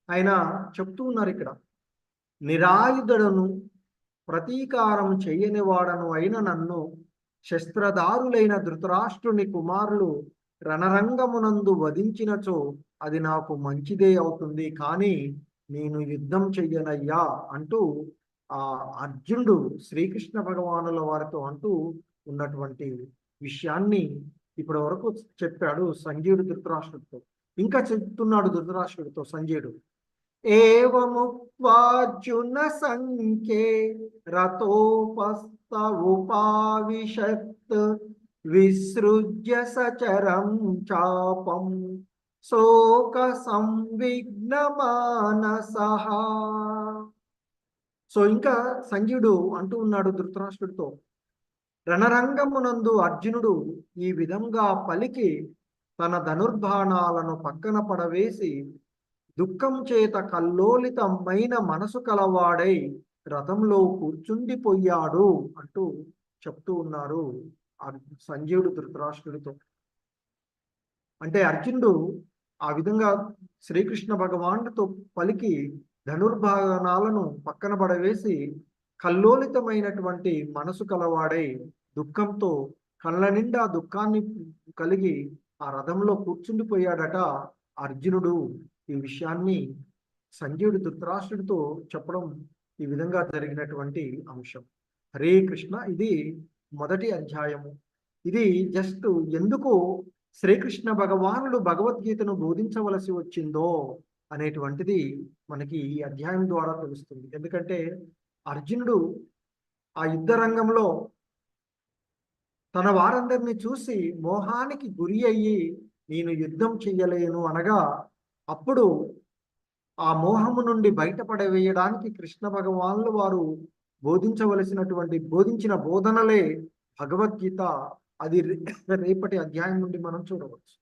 ఆయన చెప్తూ ఉన్నారు ఇక్కడ, నిరాయుధుడను ప్రతీకారం చేయని వాడను అయిన నన్ను శస్త్రధారులైన ధృతరాష్ట్రుని కుమారులు రణరంగమునందు వధించినచో అది నాకు మంచిదే అవుతుంది, కానీ నేను యుద్ధం చెయ్యనయ్యా అంటూ ఆ అర్జునుడు శ్రీకృష్ణ భగవానుల వారితో అంటూ ఉన్నటువంటి విషయాన్ని ఇప్పటి వరకు చెప్పాడు సంజయుడు ధృతరాష్ట్రుడితో. ఇంకా చెప్తున్నాడు ధృతరాష్ట్రుడితో సంజయుడు, ఏవముక్త్వార్జున సంఖ్యే రతోపస్థ ఉపావిశత్ విసృజ్య సచరం చాపం శోక సంవిఘ్న మానసః. సో ఇంకా సంజయుడు అంటూ ఉన్నాడు ధృతరాష్ట్రుడితో, రణరంగమునందు అర్జునుడు ఈ విధంగా పలికి తన ధనుర్బాణాలను పక్కన పడవేసి దుఃఖం చేత కల్లోలితమైన మనసు కలవాడై రథంలో కూర్చుండిపోయాడు అంటూ చెప్తూ ఉన్నారు సంజయుడు ధృతరాష్ట్రుడితో. అంటే అర్జునుడు ఆ విధంగా శ్రీకృష్ణ భగవానుడితో పలికి ధనుర్బాణాలను పక్కన పడవేసి కల్లోలితమైనటువంటి మనసు కలవాడై దుఃఖంతో కళ్ళ నిండా దుఃఖాన్ని కలిగి ఆ రథంలో కూర్చుండిపోయాడట అర్జునుడు. ఈ విషయాన్ని సంజయుడు ధృతరాష్ట్రుడితో చెప్పడం ఈ విధంగా జరిగినటువంటి అంశం. హరే కృష్ణ. ఇది మొదటి అధ్యాయము. ఇది జస్ట్ ఎందుకు శ్రీకృష్ణ భగవానుడు భగవద్గీతను బోధించవలసి వచ్చిందో అనేటువంటిది మనకి ఈ అధ్యాయం ద్వారా తెలుస్తుంది. ఎందుకంటే అర్జునుడు ఆ యుద్ధ రంగంలో తన వారందరిని చూసి మోహానికి గురి అయ్యి నేను యుద్ధం చెయ్యలేను అనగా, అప్పుడు ఆ మోహము నుండి బయటపడవేయడానికి కృష్ణ భగవానులు వారు బోధించిన బోధనలే భగవద్గీత. అది రేపటి అధ్యాయం నుండి మనం చూడవచ్చు.